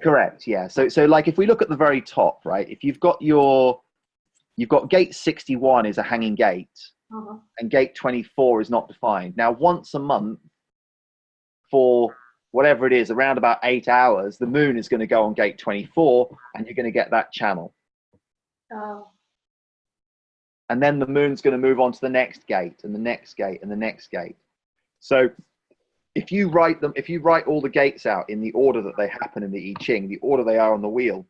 Correct, yeah. So like if we look at the very top, right? If you've got gate 61 is a hanging gate, and gate 24 is not defined. Now, once a month for whatever it is, around about 8 hours, the moon is going to go on gate 24 and you're going to get that channel. And then the moon's going to move on to the next gate and the next gate and the next gate. So if you write all the gates out in the order that they happen in the I Ching, the order they are on the wheel,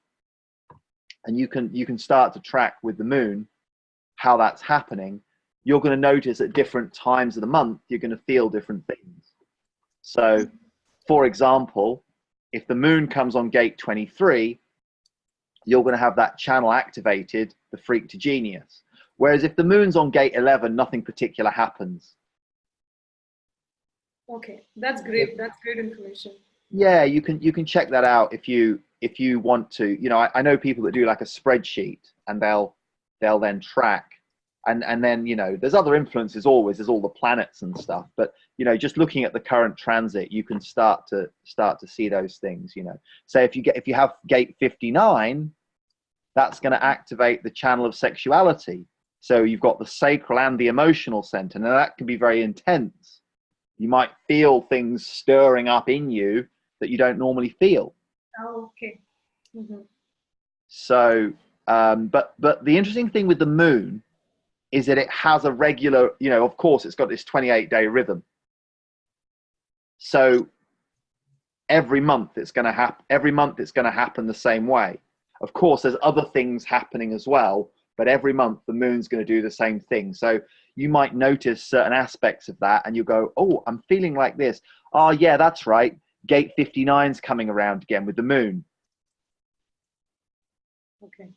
and you can start to track with the moon how that's happening, you're going to notice at different times of the month, you're going to feel different things. So, for example, if the moon comes on gate 23, you're going to have that channel activated, the freak to genius. Whereas if the moon's on gate 11, nothing particular happens. Okay, that's great. That's great information. Yeah, you can check that out if you want to. I know people that do like a spreadsheet, and they'll then track, and then there's other influences always. There's all the planets and stuff, but just looking at the current transit, you can start to see those things. Say if you have gate 59, that's going to activate the channel of sexuality. So you've got the sacral and the emotional center. Now that can be very intense. You might feel things stirring up in you that you don't normally feel. Oh, okay. Mm-hmm. So, but the interesting thing with the moon is that it has a regular, you know, of course, it's got this 28-day rhythm. So every month it's going to happen. Every month it's going to happen the same way. Of course, there's other things happening as well, but every month the moon's going to do the same thing. So you might notice certain aspects of that, and you go, "Oh, I'm feeling like this. Oh, yeah, that's right. Gate 59's coming around again with the moon." Okay.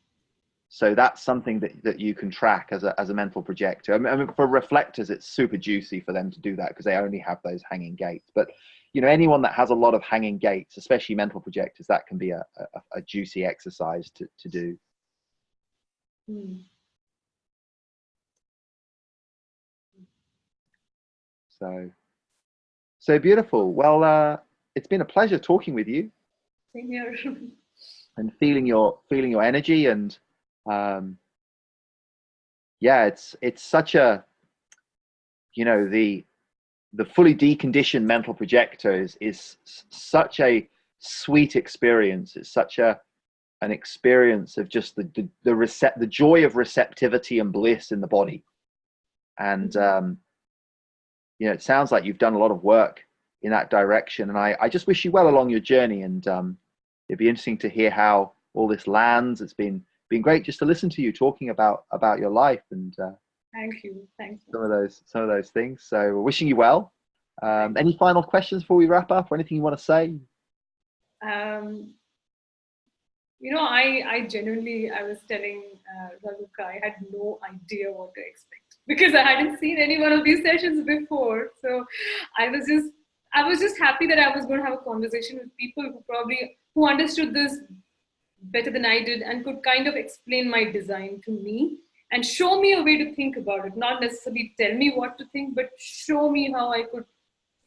So that's something that you can track as a mental projector. I mean, for reflectors, it's super juicy for them to do that because they only have those hanging gates. But you know, anyone that has a lot of hanging gates, especially mental projectors, that can be a juicy exercise to do. Mm. So beautiful. Well, it's been a pleasure talking with you. Same here. And feeling your energy, and yeah, it's such a, you know, the fully deconditioned mental projector is such a sweet experience. It's such an experience of just the joy of receptivity and bliss in the body. And you know, it sounds like you've done a lot of work in that direction, and I just wish you well along your journey. And it'd be interesting to hear how all this lands. It's been great just to listen to you talking about your life, and Thank you. Thanks. some of those things. So we're wishing you well. Any final questions before we wrap up, or anything you want to say? You know, I genuinely, I was telling Raluka, I had no idea what to expect because I hadn't seen any one of these sessions before. So I was just happy that I was going to have a conversation with people who understood this better than I did and could kind of explain my design to me and show me a way to think about it. Not necessarily tell me what to think, but show me how I could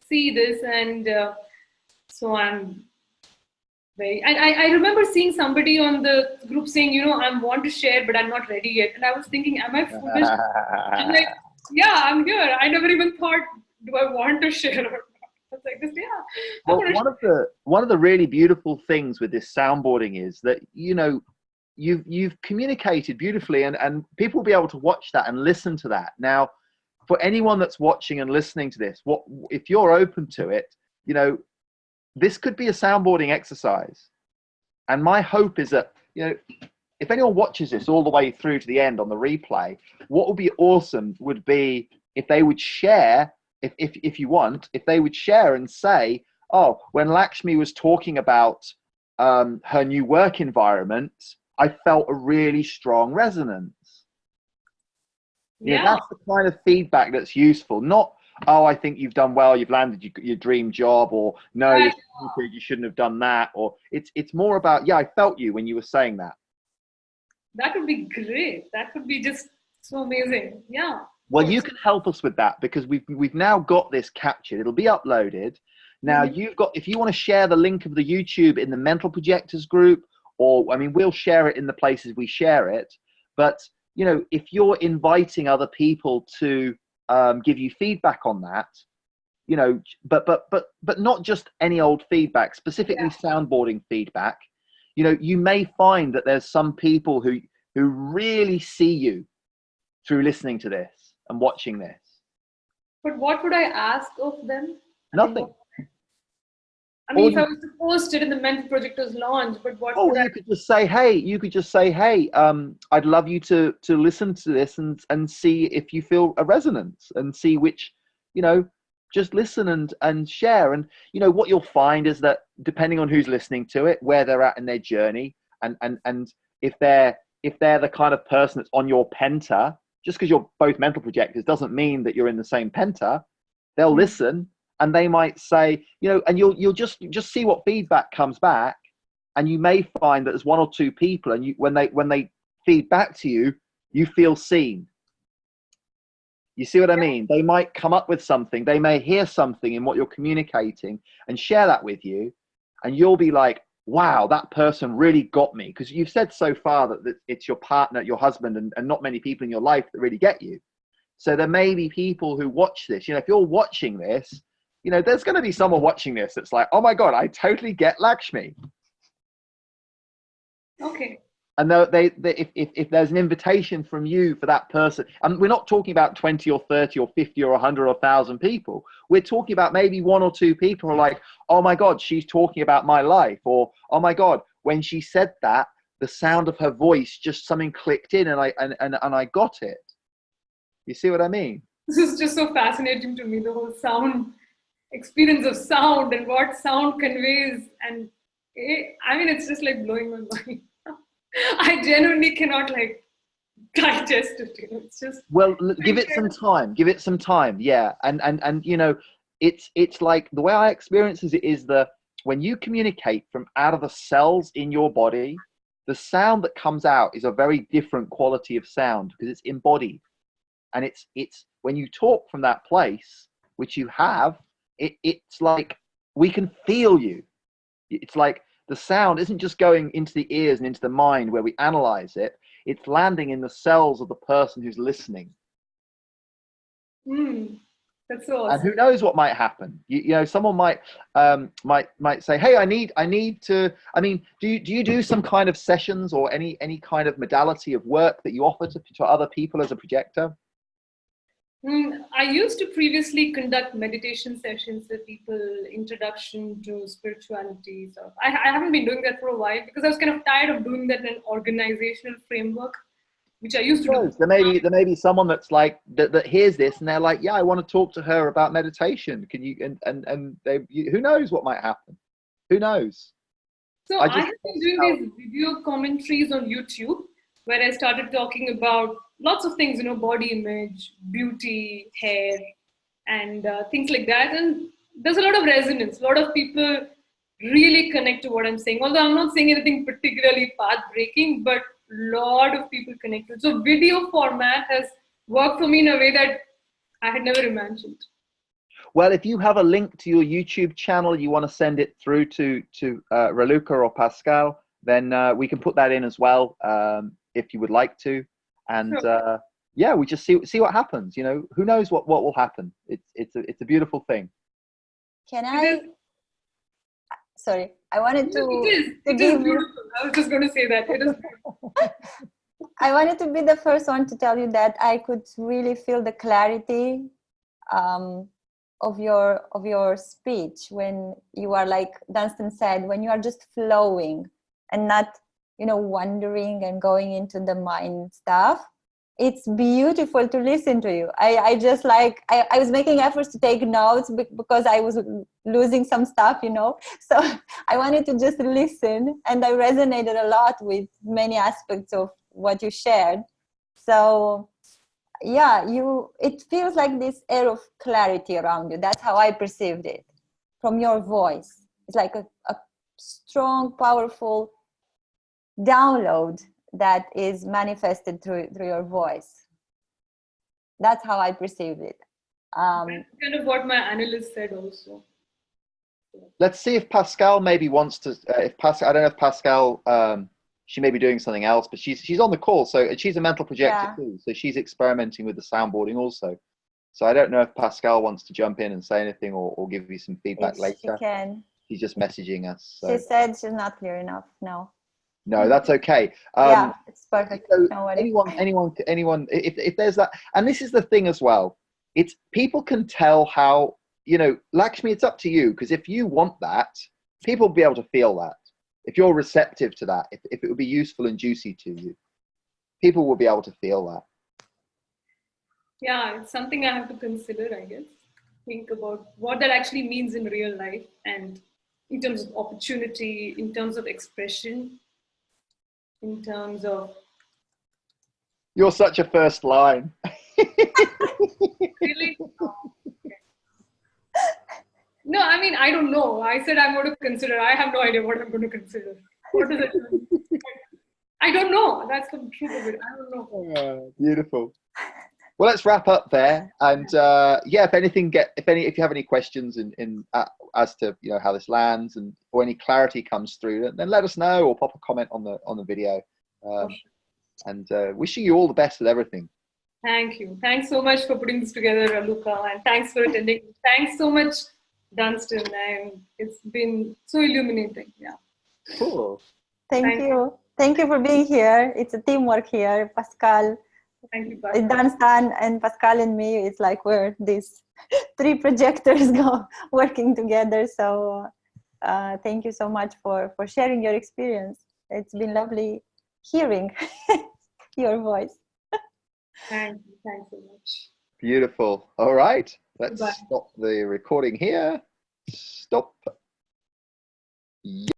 see this. And so I'm very, and I remember seeing somebody on the group saying, you know, I want to share, but I'm not ready yet. And I was thinking, am I foolish? I'm like, yeah, I'm here. I never even thought, do I want to share or not? I was like, this, yeah. Well, one of the really beautiful things with this soundboarding is that, you know, you've communicated beautifully, and people will be able to watch that and listen to that. Now, for anyone that's watching and listening to this, if you're open to it, you know, this could be a soundboarding exercise. And my hope is that, you know, if anyone watches this all the way through to the end on the replay, what would be awesome would be if they would share, if you want, if they would share and say, oh, when Lakshmi was talking about her new work environment, I felt a really strong resonance. Yeah. You know, that's the kind of feedback that's useful. Not, oh, I think you've done well, you've landed your dream job, or no, you're stupid, you shouldn't have done that. Or it's more about, yeah, I felt you when you were saying that. That would be great. That would be just so amazing. Yeah. Well, you can help us with that because we've now got this captured. It'll be uploaded. Now you've got, if you want to share the link of the YouTube in the Mental Projectors group, or, I mean, we'll share it in the places we share it. But, you know, if you're inviting other people to give you feedback on that, you know, but not just any old feedback, specifically soundboarding feedback, you know, you may find that there's some people who really see you through listening to this and watching this. But what would I ask of them? Nothing. I mean, if I was to post it in the Mental Projectors launch, but what would you could just say, hey, I'd love you to listen to this and see if you feel a resonance, and see which, you know, just listen and share. And, you know, what you'll find is that depending on who's listening to it, where they're at in their journey, and if they're the kind of person that's on your penta, just because you're both mental projectors doesn't mean that you're in the same penta. They'll listen, and they might say, you know, and you'll just see what feedback comes back, and you may find that there's one or two people, and when they feed back to you, you feel seen. You see what I mean? They might come up with something. They may hear something in what you're communicating and share that with you, and you'll be like, wow, that person really got me. Because you've said so far that it's your partner, your husband, and not many people in your life that really get you. So there may be people who watch this. You know, if you're watching this, you know, there's going to be someone watching this that's like, oh my God, I totally get Lakshmi. Okay. And if there's an invitation from you for that person, and we're not talking about 20 or 30 or 50 or 100 or 1,000 people, we're talking about maybe 1 or 2 people who are like, oh my God, she's talking about my life. Or, oh my God, when she said that, the sound of her voice, just something clicked in and I got it. You see what I mean? This is just so fascinating to me, the whole sound experience of sound and what sound conveys. And I mean, it's just like blowing my mind. I genuinely cannot like digest it. You know? It's just, well, give it some time. Give it some time. Yeah, and you know, it's like the way I experience it is when you communicate from out of the cells in your body, the sound that comes out is a very different quality of sound because it's embodied, and it's when you talk from that place, which you have, it's like we can feel you. It's like the sound isn't just going into the ears and into the mind where we analyze it. It's landing in the cells of the person who's listening. That's so awesome. And who knows what might happen? You know, someone might say, "Hey, I need to." I mean, do you do some kind of sessions or any kind of modality of work that you offer to other people as a projector? I used to previously conduct meditation sessions with people, introduction to spirituality. So I haven't been doing that for a while because I was kind of tired of doing that in an organizational framework, which I used to do. There may be someone that's like that hears this and they're like, yeah, I want to talk to her about meditation. Can you and who knows what might happen? Who knows? So I have been doing these video commentaries on YouTube where I started talking about lots of things, you know, body image, beauty, hair, and things like that. And there's a lot of resonance. A lot of people really connect to what I'm saying. Although I'm not saying anything particularly path-breaking, but a lot of people connect to it. So video format has worked for me in a way that I had never imagined. Well, if you have a link to your YouTube channel, you want to send it through to Raluca or Pascal, then we can put that in as well if you would like to. And sure. Yeah, we just see what happens. You know, who knows what will happen? It's a beautiful thing. Can I? Sorry, I wanted to. It is beautiful. I was just going to say that. It is beautiful. I wanted to be the first one to tell you that I could really feel the clarity of your speech when you are, like Dunstan said, when you are just flowing and not, you know, wandering and going into the mind stuff. It's beautiful to listen to you. I just like, I was making efforts to take notes because I was losing some stuff, you know. So I wanted to just listen, and I resonated a lot with many aspects of what you shared. So yeah, it feels like this air of clarity around you. That's how I perceived it from your voice. It's like a strong, powerful download that is manifested through your voice. That's how I perceived it. That's kind of what my analyst said also. Let's see if Pascal maybe wants to. If Pascal, I don't know if Pascal, she may be doing something else, but she's on the call. So she's a mental projector too. So she's experimenting with the soundboarding also. So I don't know if Pascal wants to jump in and say anything or give you some feedback later. She can. She's just messaging us. So. She said she's not clear enough. No, that's okay. Yeah, it's perfect. So no worries. anyone, if there's that, and this is the thing as well, it's people can tell how, you know, Lakshmi, it's up to you, because if you want that, people will be able to feel that. If you're receptive to that, if it would be useful and juicy to you, people will be able to feel that. Yeah, it's something I have to consider, I guess. Think about what that actually means in real life, and in terms of opportunity, in terms of expression, in terms of... You're such a first line. Really? No, I mean, I don't know. I said I'm going to consider. I have no idea what I'm going to consider. What does it mean? I don't know. That's the truth of it. I don't know. Beautiful. Well, let's wrap up there. And yeah, if you have any questions as to how this lands or any clarity comes through, then let us know or pop a comment on the video. And wishing you all the best with everything. Thank you. Thanks so much for putting this together, Luca, and thanks for attending. Thanks so much, Dunstan, and it's been so illuminating. Yeah. Cool. Thank you. Thank you for being here. It's a teamwork here, Pascal. Thank you, Pascal. Dunstan and Pascal and me. It's like we're these 3 projectors working together. So thank you so much for sharing your experience. It's been lovely hearing your voice. Thanks so much. Beautiful. All right. Let's Goodbye. stop the recording here. Stop.